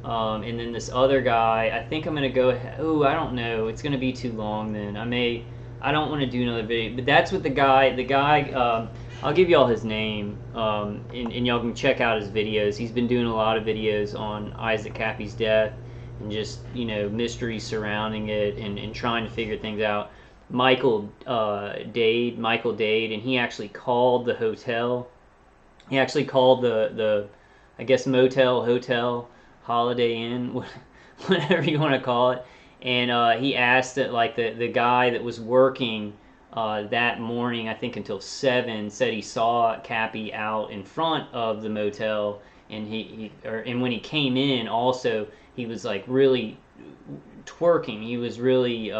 and then this other guy. I think I'm going to go. Oh, I don't know. It's going to be too long then. I don't want to do another video. But that's what the guy. I'll give y'all his name, and y'all can check out his videos. He's been doing a lot of videos on Isaac Kappy's death and just, mysteries surrounding it and trying to figure things out. Michael Dade, and he actually called the hotel. He actually called the I guess, motel, hotel, Holiday Inn, whatever you want to call it. And he asked that, like, the guy that was working that morning, I think until 7, said he saw Kappy out in front of the motel, and and when he came in, also he was like really twerking. He was really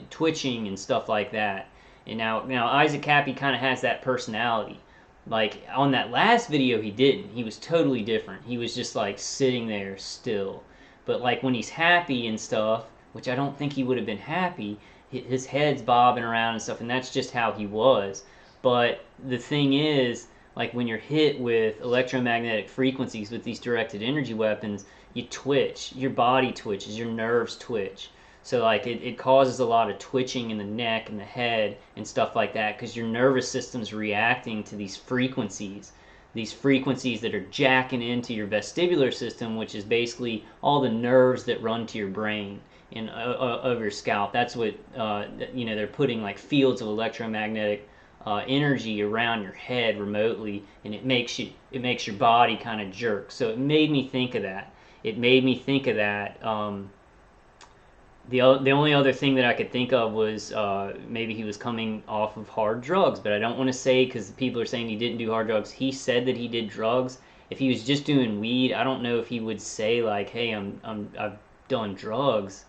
twitching and stuff like that. And now Isaac Kappy kind of has that personality. Like on that last video, he didn't. He was totally different. He was just like sitting there still. But like when he's happy and stuff, which I don't think he would have been happy, his head's bobbing around and stuff, and that's just how he was. But the thing is, like when you're hit with electromagnetic frequencies with these directed energy weapons, you twitch, your body twitches, your nerves twitch. So like it causes a lot of twitching in the neck and the head and stuff like that because your nervous system's reacting to these frequencies that are jacking into your vestibular system, which is basically all the nerves that run to your brain and of your scalp. That's what they're putting like fields of electromagnetic energy around your head remotely, and it makes your body kind of jerk. So it made me think of that. The only other thing that I could think of was maybe he was coming off of hard drugs, but I don't want to say because people are saying he didn't do hard drugs. He said that he did drugs. If he was just doing weed, I don't know if he would say like, "Hey, I've done drugs."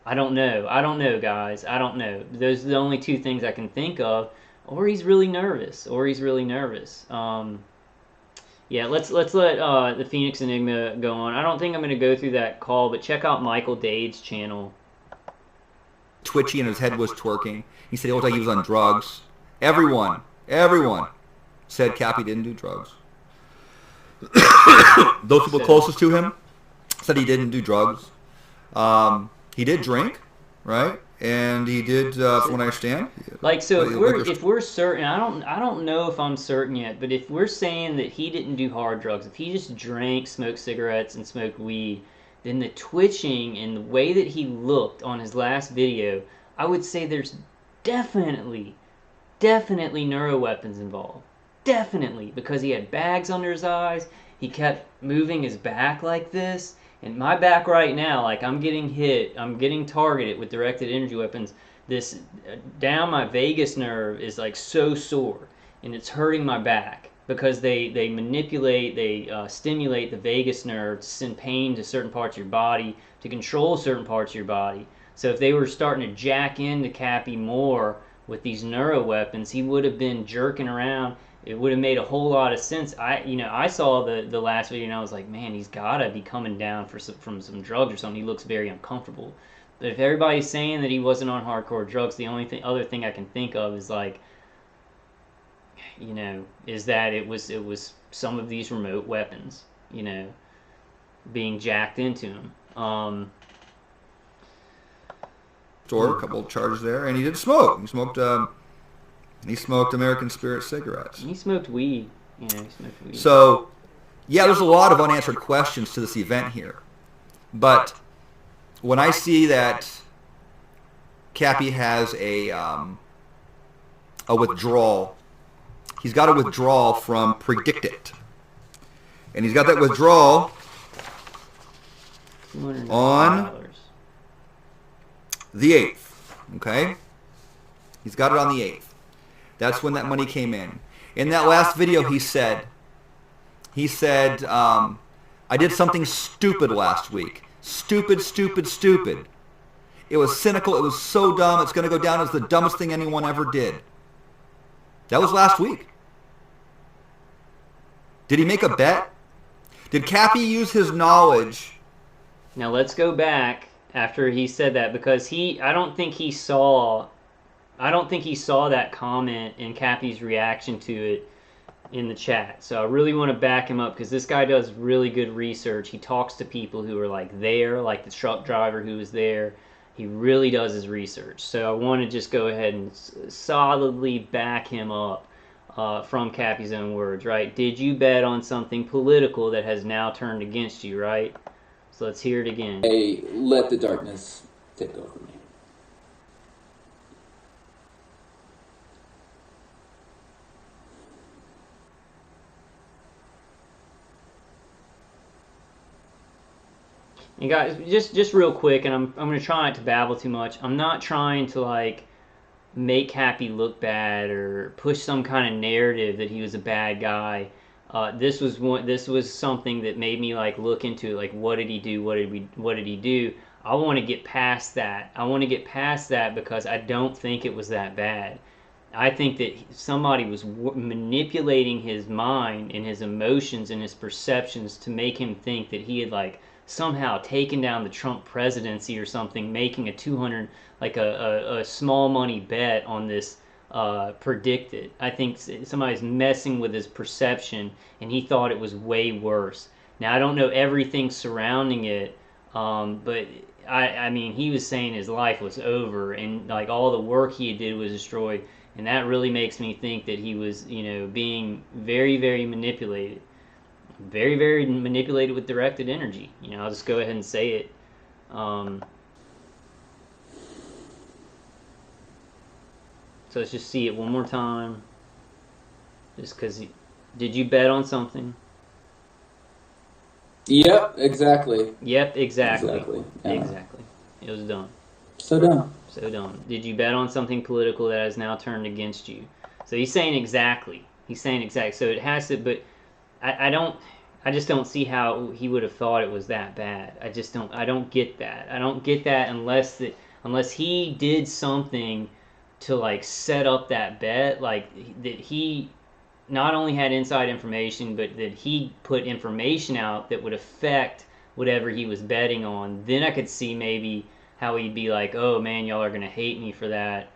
I don't know, guys. I don't know. Those are the only two things I can think of. Or he's really nervous. Yeah, let's let the Phoenix Enigma go on. I don't think I'm going to go through that call, but check out Michael Dade's channel. Twitchy and his head was twerking. He said he looked like he was on drugs. Everyone said Kappy didn't do drugs. Those people closest to him said he didn't do drugs. He did drink, right? And he did, from what I understand. Like, so if we're certain, I don't know if I'm certain yet, but if we're saying that he didn't do hard drugs, if he just drank, smoked cigarettes, and smoked weed, then the twitching and the way that he looked on his last video, I would say there's definitely neuroweapons involved. Definitely, because he had bags under his eyes, he kept moving his back like this, and my back right now, like I'm getting targeted with directed energy weapons. This down my vagus nerve is like so sore, and it's hurting my back because they stimulate the vagus nerve to send pain to certain parts of your body, to control certain parts of your body. So if they were starting to jack into Kappy more with these neuro weapons, he would have been jerking around. It would have made a whole lot of sense. I saw the last video and I was like, man, he's gotta be coming down from some drugs or something. He looks very uncomfortable. But if everybody's saying that he wasn't on hardcore drugs, the only other thing I can think of is like, is that it was some of these remote weapons, being jacked into him. Store a couple of charges there, and he did smoke. He smoked American Spirit cigarettes. He smoked weed. He smoked weed. So, yeah, there's a lot of unanswered questions to this event here. But when I see that Kappy has a withdrawal, he's got a withdrawal from Predict It. And he's got that withdrawal on the 8th. Okay? He's got it on the 8th. That's when that money came in. In that last video, he said, I did something stupid last week. Stupid. It was cynical. It was so dumb. It's going to go down as the dumbest thing anyone ever did. That was last week. Did he make a bet? Did Kappy use his knowledge? Now let's go back after he said that, because I don't think he saw that comment and Kappy's reaction to it in the chat. So I really want to back him up because this guy does really good research. He talks to people who are like the truck driver who was there. He really does his research. So I want to just go ahead and solidly back him up from Kappy's own words, right? Did you bet on something political that has now turned against you, right? So let's hear it again. I let the darkness take over me. And guys, just real quick, and I'm going to try not to babble too much. I'm not trying to like make Kappy look bad or push some kind of narrative that he was a bad guy. This was something that made me like look into it, like what did he do? What did he do? I want to get past that. I want to get past that because I don't think it was that bad. I think that somebody was manipulating his mind and his emotions and his perceptions to make him think that he had like somehow taken down the Trump presidency or something, making a 200 like a small money bet on this predicted. I think somebody's messing with his perception, and he thought it was way worse. Now I don't know everything surrounding it, but I mean he was saying his life was over and like all the work he did was destroyed, and that really makes me think that he was being very manipulated, very manipulated with directed energy. I'll just go ahead and say it. Um, So let's just see it one more time. Just because. Did you bet on something? Yep, exactly. Yep, exactly. Exactly. Yeah. Exactly. It was done. So done. So done. Did you bet on something political that has now turned against you? So he's saying exactly. He's saying exactly. So it has to, but I don't. I just don't see how he would have thought it was that bad. I don't get that. I don't get that unless he did something to like set up that bet, like that he not only had inside information, but that he put information out that would affect whatever he was betting on. Then I could see maybe how he'd be like, "Oh man, y'all are gonna hate me for that."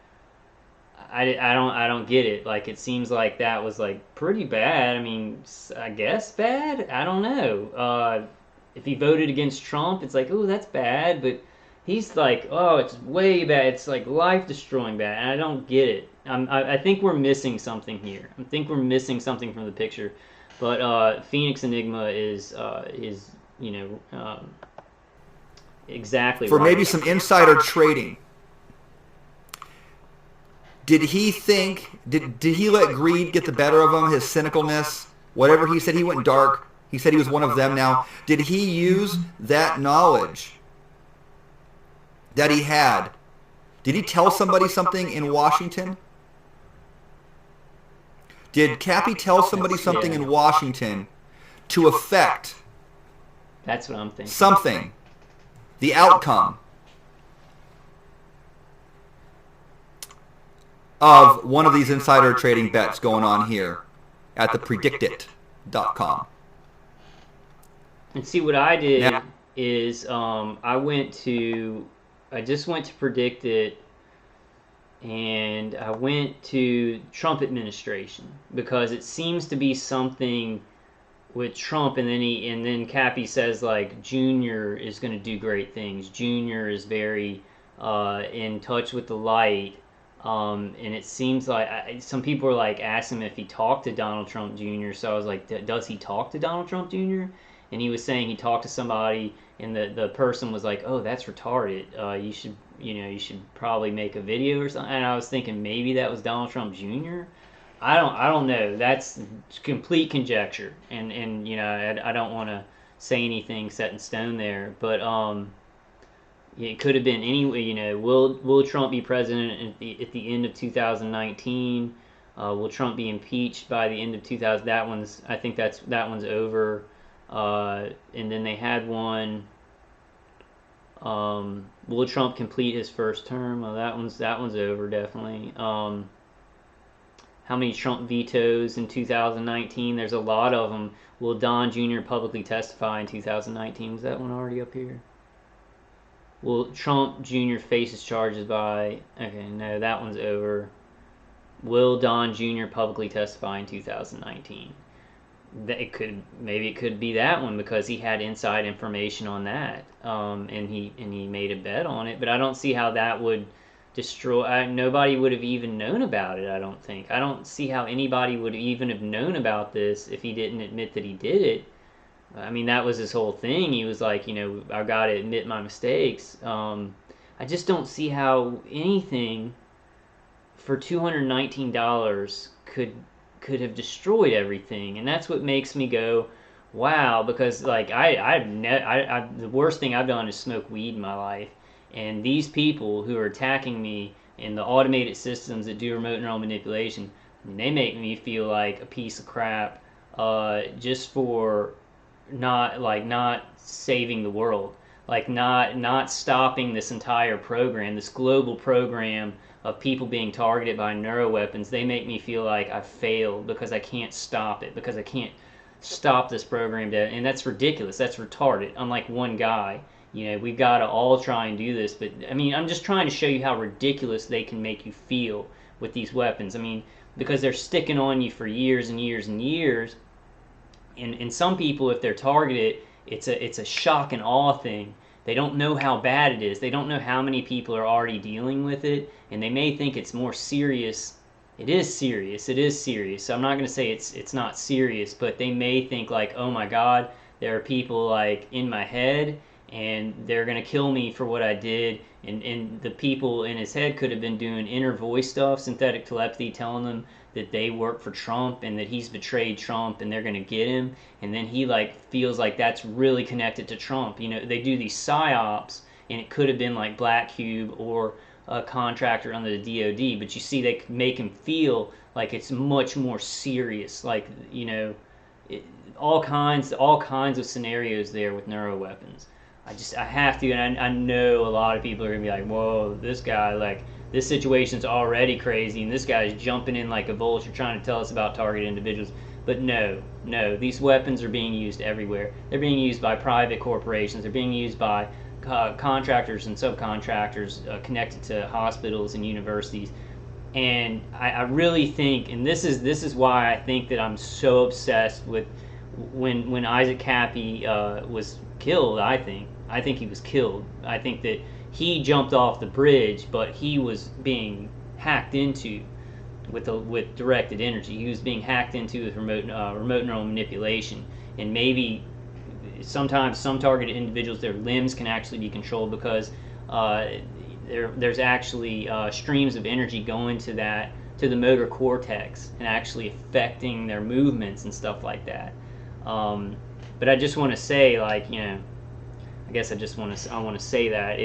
I don't get it. Like it seems like that was like pretty bad. I mean, I guess bad. I don't know. If he voted against Trump, it's like, oh, that's bad. But he's like, oh, it's way bad. It's like life destroying bad. And I don't get it. I think we're missing something here. I think we're missing something from the picture. But Phoenix Enigma is exactly For right. maybe some insider trading. Did he think, did he let greed get the better of him, his cynicalness, whatever he said, he went dark. He said he was one of them now. Did he use that knowledge that he had? Did he tell somebody something in Washington? Did Kappy tell somebody something in Washington to affect That's what I'm thinking. something, the outcome of one of these insider trading bets going on here at the predictit.com? And see, what I did Yeah. is I just went to Predict It, and I went to Trump administration because it seems to be something with Trump, and then Kappy says like Junior is going to do great things. Junior is very in touch with the light. And it seems like some people are like asking him if he talked to Donald Trump Jr. So I was like, does he talk to Donald Trump Jr.? And he was saying he talked to somebody, and the person was like, oh, that's retarded. You should probably make a video or something. And I was thinking maybe that was Donald Trump Jr. I don't know. That's complete conjecture, and I don't want to say anything set in stone there, but it could have been any. Will Trump be president at the end of 2019? Will Trump be impeached by the end of 2000? I think that one's over. And then they had one. Will Trump complete his first term? Well, that one's over definitely. How many Trump vetoes in 2019? There's a lot of them. Will Don Jr. publicly testify in 2019? Was that one already up here? Will Trump Jr. faces charges by... Okay, no, that one's over. Will Don Jr. publicly testify in 2019? Maybe it could be that one because he had inside information on that, and he made a bet on it. But I don't see how that would destroy. Nobody would have even known about it. I don't think. I don't see how anybody would even have known about this if he didn't admit that he did it. I mean, that was his whole thing. He was like, I got to admit my mistakes. I just don't see how anything for $219 could have destroyed everything, and that's what makes me go, wow. Because like the worst thing I've done is smoke weed in my life, and these people who are attacking me in the automated systems that do remote neural manipulation, I mean, they make me feel like a piece of crap. just for not saving the world, like not stopping this entire program, this global program of people being targeted by neuroweapons. They make me feel like I failed because I can't stop it, because I can't stop this program, and that's ridiculous. That's retarded. Unlike one guy, we've got to all try and do this. But I mean, I'm just trying to show you how ridiculous they can make you feel with these weapons. I mean, because they're sticking on you for years and years and years. And some people, if they're targeted, it's a shock and awe thing. They don't know how bad it is. They don't know how many people are already dealing with it, and they may think it's more serious. It is serious. It is serious. So I'm not going to say it's not serious, but they may think like, oh my God, there are people like in my head, and they're going to kill me for what I did. And the people in his head could have been doing inner voice stuff, synthetic telepathy, telling them that they work for Trump and that he's betrayed Trump and they're going to get him. And then he like feels like that's really connected to Trump. They do these psyops, and it could have been like Black Cube or a contractor under the DOD, but you see they make him feel like it's much more serious. Like, all kinds of scenarios there with neuroweapons. I have to, and I know a lot of people are gonna be like, whoa, this guy, like, this situation's already crazy, and this guy's jumping in like a vulture trying to tell us about targeted individuals. But no, these weapons are being used everywhere. They're being used by private corporations. They're being used by contractors and subcontractors connected to hospitals and universities. And I really think, and this is why I think that I'm so obsessed with when Isaac Kappy was killed. I think he was killed. I think that he jumped off the bridge, but he was being hacked into with directed energy. He was being hacked into with remote neural manipulation, and maybe sometimes some targeted individuals, their limbs can actually be controlled because there's actually streams of energy going to the motor cortex and actually affecting their movements and stuff like that. But I just want to say, like, I guess I want to say that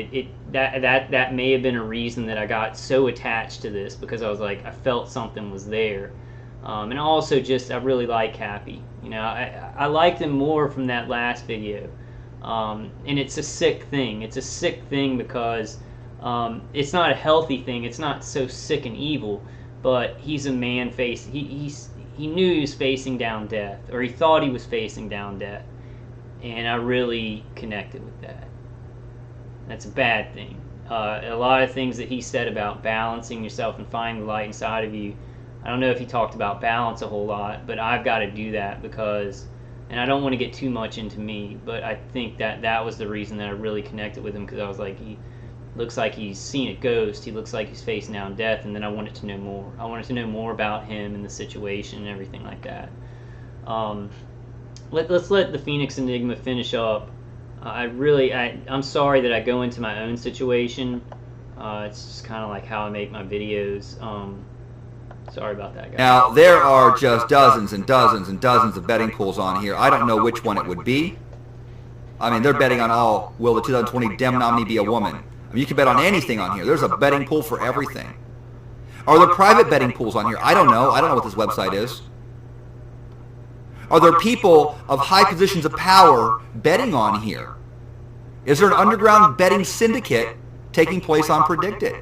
that may have been a reason that I got so attached to this, because I was like, I felt something was there. And also just, I really like Kappy. I liked him more from that last video. And it's a sick thing. It's a sick thing because it's not a healthy thing. It's not so sick and evil, but he's a man he knew he was facing down death, or he thought he was facing down death. And I really connected with that. That's a bad thing. A lot of things that he said about balancing yourself and finding the light inside of you, I don't know if he talked about balance a whole lot, but I've got to do that because, and I don't want to get too much into me, but I think that was the reason that I really connected with him, because I was like, he looks like he's seen a ghost. He looks like he's facing down death, and then I wanted to know more. I wanted to know more about him and the situation and everything like that. Let's let the Phoenix Enigma finish up. I'm sorry that I go into my own situation. It's just kind of like how I make my videos. Sorry about that, guys. Now, there are just dozens and dozens and dozens of betting pools on here. I don't know which one it would be. I mean, they're betting on will the 2020 Dem nominee be a woman? I mean, you can bet on anything on here. There's a betting pool for everything. Are there private betting pools on here? I don't know. I don't know what this website is. Are there people of high positions of power betting on here? Is there an underground betting syndicate taking place on Predicted,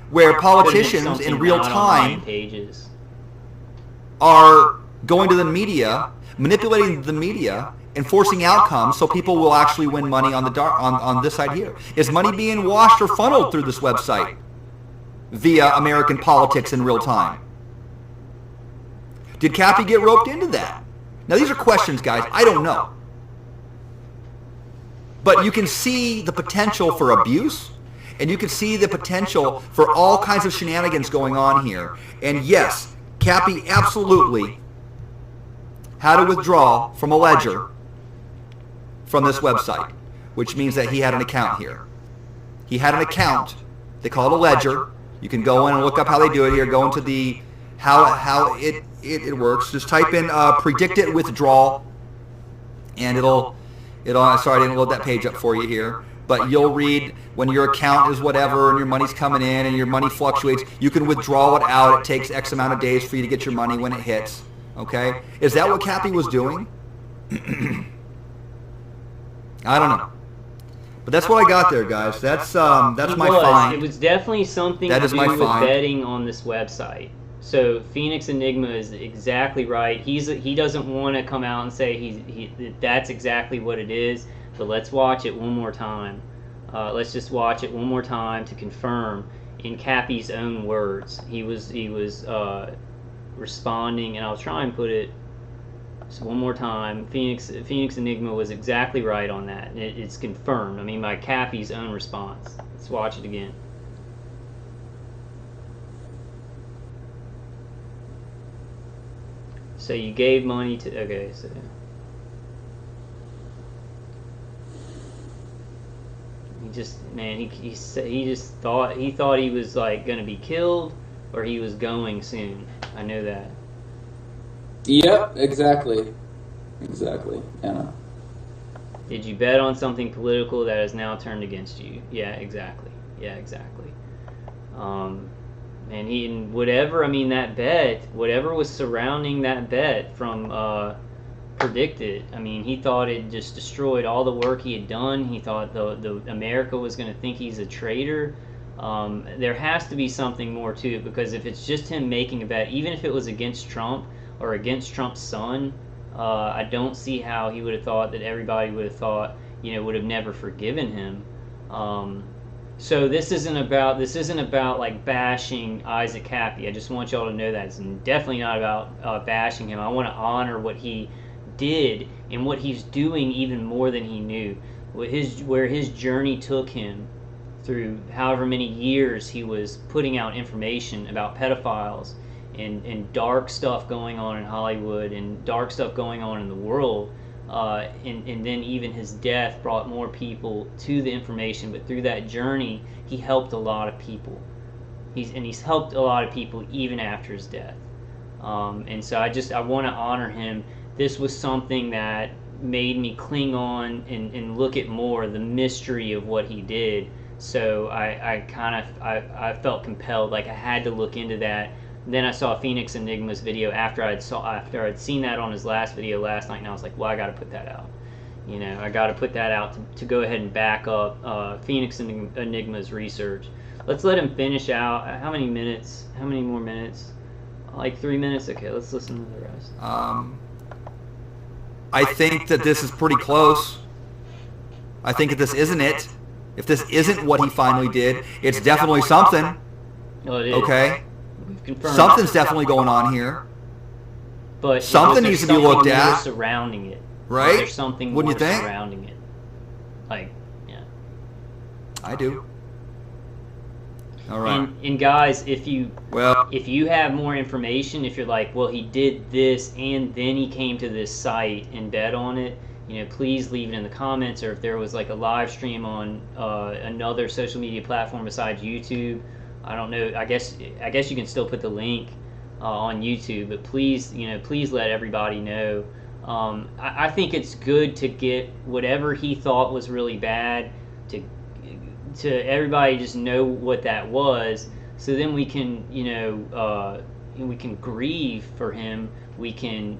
where politicians in real time are going to the media, manipulating the media, and forcing outcomes so people will actually win money on on this side here? Is money being washed or funneled through this website via American politics in real time? Did Kappy get roped into that? Now, these are questions, guys. I don't know. But you can see the potential for abuse, and you can see the potential for all kinds of shenanigans going on here. And yes, Kappy absolutely had to withdraw from a ledger from this website, which means that he had an account here. He had an account. They call it a ledger. You can go in and look up how they do it here. Go into the how it works. Just type in predicted withdrawal, and it'll sorry, I didn't load that page up for you here, but you'll read when your account is whatever and your money's coming in and your money fluctuates, you can withdraw it out. It takes X amount of days for you to get your money when it hits. Okay, is that what Kappy was doing? I don't know, but that's what I got there, guys. That's my find. It was definitely something That to is my do with find. betting on this website. So Phoenix Enigma is exactly right. He doesn't want to come out and say that's exactly what it is. But let's watch it one more time. Let's just watch it one more time to confirm in Kappy's own words. He was responding, and I'll try and put it so one more time. Phoenix Enigma was exactly right on that. It's confirmed. I mean, by Kappy's own response. Let's watch it again. So you gave money to, okay, so he just thought he was like going to be killed, or he was going soon. I know that. Yep, exactly. Yeah. Did you bet on something political that has now turned against you? Yeah, exactly. And whatever, I mean, that bet, whatever was surrounding that bet from predicted. I mean, he thought it just destroyed all the work he had done. He thought the America was going to think he's a traitor. There has to be something more to it, because if it's just him making a bet, even if it was against Trump or against Trump's son, I don't see how he would have thought that everybody would have thought, would have never forgiven him. So this isn't about like bashing Isaac Kappy. I just want y'all to know that it's definitely not about bashing him. I want to honor what he did and what he's doing even more than he knew. Where his journey took him through however many years he was putting out information about pedophiles and dark stuff going on in Hollywood and dark stuff going on in the world. And then even his death brought more people to the information. But through that journey, he helped a lot of people. He's helped a lot of people even after his death. And so I want to honor him. This was something that made me cling on and look at more the mystery of what he did. So I felt compelled, like I had to look into that. Then I saw Phoenix Enigma's video after I'd seen that on his last video last night, and I was like, well, I got to put that out. I got to put that out to go ahead and back up Phoenix Enigma's research. Let's let him finish out. How many minutes? How many more minutes? Like 3 minutes? Okay, let's listen to the rest. I think that this is pretty close. I think if this isn't it, if this isn't what he finally did, it's definitely something. Well, it is. Okay? Confirmed. Something's definitely going on here. But something needs to be looked at. Surrounding it. Right? There's something Wouldn't more you think? Surrounding it. Like, yeah. I do. All right. And guys, if you have more information, if you're like, well, he did this and then he came to this site and bet on it, please leave it in the comments. Or if there was like a live stream on another social media platform besides YouTube, I don't know. I guess you can still put the link on YouTube, but please let everybody know. I think it's good to get whatever he thought was really bad to everybody just know what that was, so then we can we can grieve for him. We can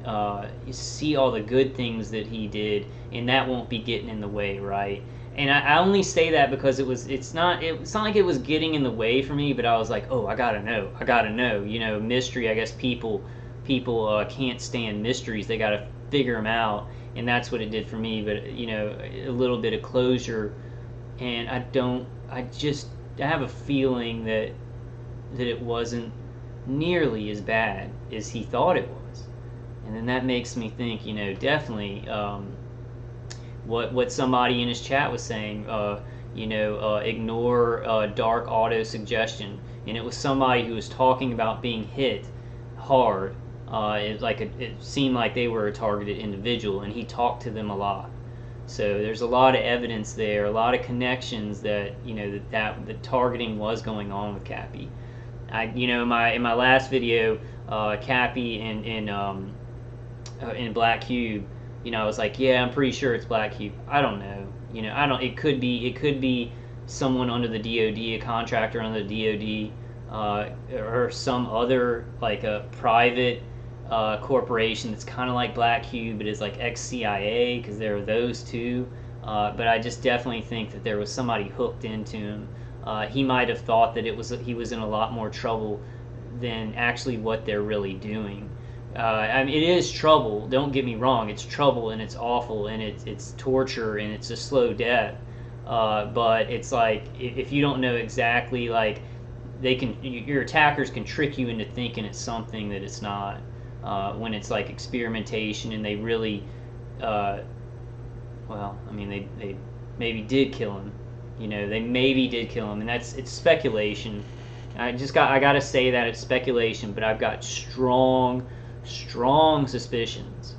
see all the good things that he did, and that won't be getting in the way, right? And I only say that because it's not like it was getting in the way for me, but I was like, oh, I gotta know. Mystery. I guess people can't stand mysteries. They gotta figure them out, and that's what it did for me. But a little bit of closure, and I have a feeling that it wasn't nearly as bad as he thought it was, and then that makes me think, definitely. What somebody in his chat was saying, ignore dark auto suggestion, and it was somebody who was talking about being hit hard. It seemed like they were a targeted individual, and he talked to them a lot. So there's a lot of evidence there, a lot of connections that that the targeting was going on with Kappy. In my last video, Kappy in Black Cube. I was like, yeah, I'm pretty sure it's Black Cube. I don't know. It could be someone under the DoD, a contractor under the DoD, or some other like a private corporation that's kind of like Black Cube, but is like ex-CIA, because there are those two. But I just definitely think that there was somebody hooked into him. He might have thought that he was in a lot more trouble than actually what they're really doing. I mean, it is trouble. Don't get me wrong. It's trouble and it's awful and it's torture and it's a slow death. But it's like if you don't know exactly, like your attackers can trick you into thinking it's something that it's not. When it's like experimentation and they really, well, I mean, they maybe did kill him. You know, they maybe did kill him, and it's speculation. I gotta say that it's speculation, but I've got strong suspicions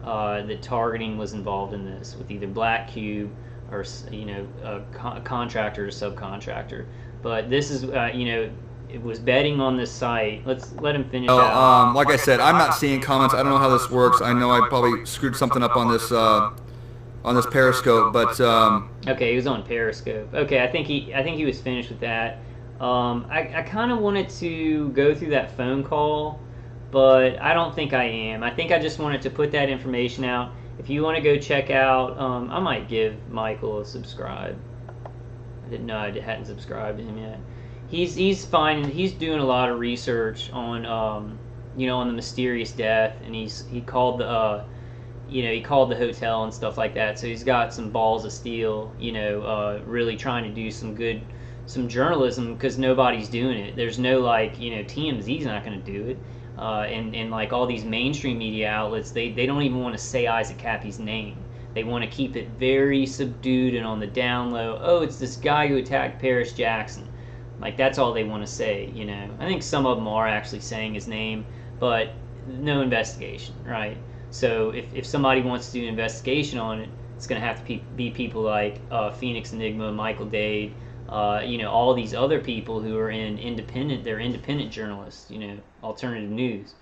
that targeting was involved in this with either Black Cube or a contractor or subcontractor. But this is it was betting on this site. Let's let him finish out. Like I said, I'm not seeing comments. I don't know how this works. I know I probably screwed something up on this Periscope, but okay, he was on Periscope. Okay, I think he was finished with that. I kind of wanted to go through that phone call, but I don't think I am. I think I just wanted to put that information out. If you want to go check out, I might give Michael a subscribe. I didn't know I hadn't subscribed to him yet. He's fine. He's doing a lot of research on on the mysterious death, and he called the he called the hotel and stuff like that. So he's got some balls of steel. Really trying to do some journalism, because nobody's doing it. There's no TMZ's not going to do it. And like all these mainstream media outlets, they don't even want to say Isaac Kappy's name. They want to keep it very subdued and on the down low. Oh, it's this guy who attacked Paris Jackson. Like, that's all they want to say, I think some of them are actually saying his name, but no investigation, right? So if somebody wants to do an investigation on it, it's going to have to be people like Phoenix Enigma, Michael Dade, all these other people who are they're independent journalists, alternative news.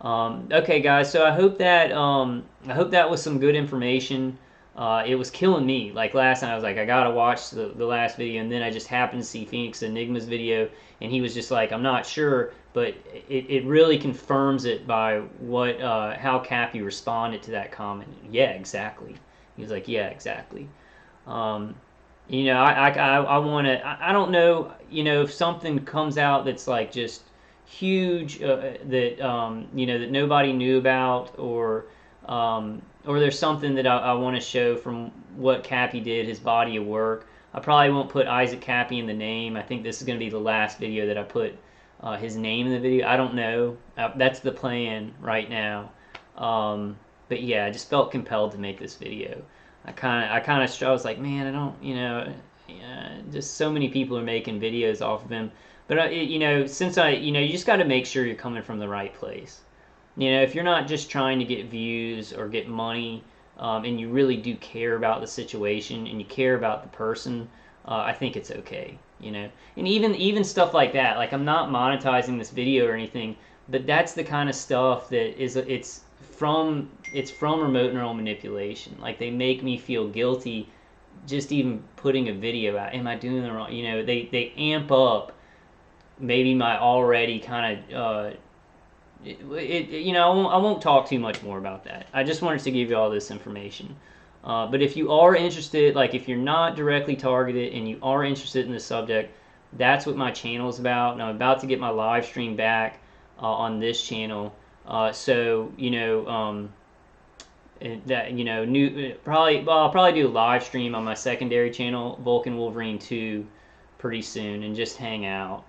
Okay, guys, so I hope that was some good information. It was killing me. Like last night, I was like, I gotta watch the last video, and then I just happened to see Phoenix Enigma's video, and he was just like, I'm not sure, but it really confirms it by how Kappy responded to that comment. Yeah, exactly. He was like, yeah, exactly. I want to. I don't know. If something comes out that's like just huge, that that nobody knew about, or there's something that I want to show from what Kappy did, his body of work. I probably won't put Isaac Kappy in the name. I think this is going to be the last video that I put his name in the video. I don't know. That's the plan right now. But yeah, I just felt compelled to make this video. I was like, man, I don't, just so many people are making videos off of him. But, since you just got to make sure you're coming from the right place. If you're not just trying to get views or get money, and you really do care about the situation and you care about the person, I think it's okay, And even stuff like that, like I'm not monetizing this video or anything, but that's the kind of stuff that it's from remote neural manipulation. Like, they make me feel guilty just even putting a video out. Am I doing the wrong? They amp up maybe my already kind of I won't talk too much more about that. I just wanted to give you all this information. But if you are interested, like if you're not directly targeted and you are interested in the subject, that's what my channel is about. And I'm about to get my live stream back on this channel. I'll probably do a live stream on my secondary channel, Vulcan Wolverine 2, pretty soon, and just hang out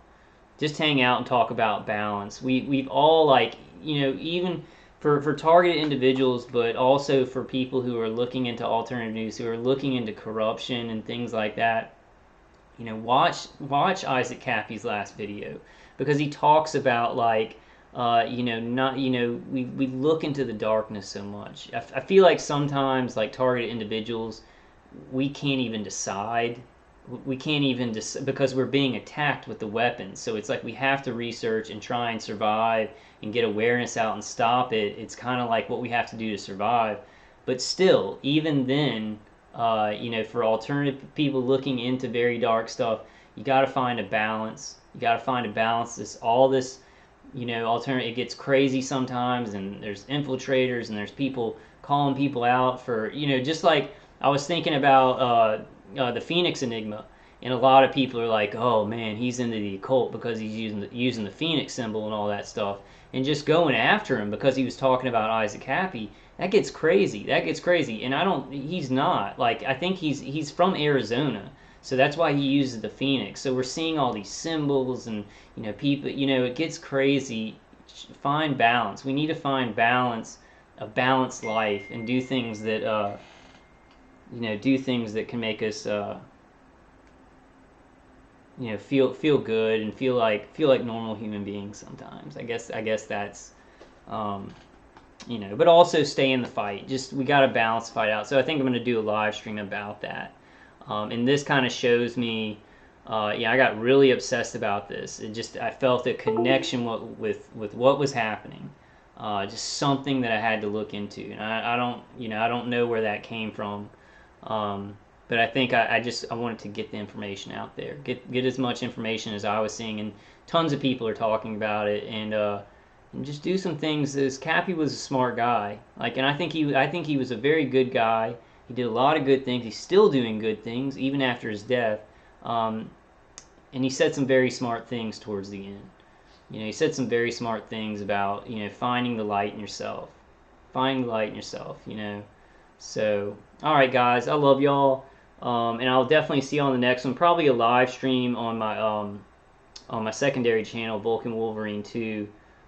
and talk about balance. We've all, even for targeted individuals, but also for people who are looking into alternative news, who are looking into corruption and things like that. Watch Isaac Kappy's last video, because he talks about we look into the darkness so much. I feel like sometimes, like targeted individuals, we can't even decide. We can't even because we're being attacked with the weapons. So it's like we have to research and try and survive and get awareness out and stop it. It's kind of like what we have to do to survive. But still, even then, for alternative people looking into very dark stuff, you got to find a balance. You got to find a balance. alternative. It gets crazy sometimes, and there's infiltrators, and there's people calling people out for, just like I was thinking about the Phoenix Enigma, and a lot of people are like, oh man, he's into the occult because he's using the Phoenix symbol and all that stuff, and just going after him because he was talking about Isaac Happy. That gets crazy. That gets crazy, and I don't. He's not like I think he's from Arizona. So that's why he uses the phoenix. So we're seeing all these symbols and people. It gets crazy. Find balance. We need to find balance, a balanced life, and do things that do things that can make us feel good and feel like normal human beings sometimes. I guess that's but also stay in the fight. Just we got to balance the fight out. So I think I'm going to do a live stream about that. And this kind of shows me, I got really obsessed about this. I felt a connection with what was happening. Just something that I had to look into. And I don't know where that came from. But I think I wanted to get the information out there. Get as much information as I was seeing, and tons of people are talking about it, and just do some things. As Kappy was a smart guy, and I think he was a very good guy. He did a lot of good things. He's still doing good things even after his death, and he said some very smart things towards the end. He said some very smart things about finding the light in yourself, finding the light in yourself. So all right, guys, I love y'all, and I'll definitely see you on the next one. Probably a live stream on my secondary channel, Vulcan Wolverine 2.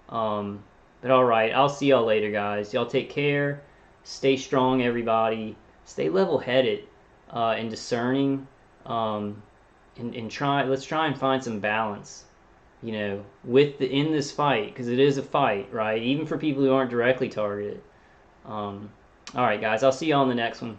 But all right, I'll see y'all later, guys. Y'all take care. Stay strong, everybody. Stay level-headed and discerning, and let's try and find some balance, in this fight, because it is a fight, right? Even for people who aren't directly targeted. All right, guys, I'll see you on the next one.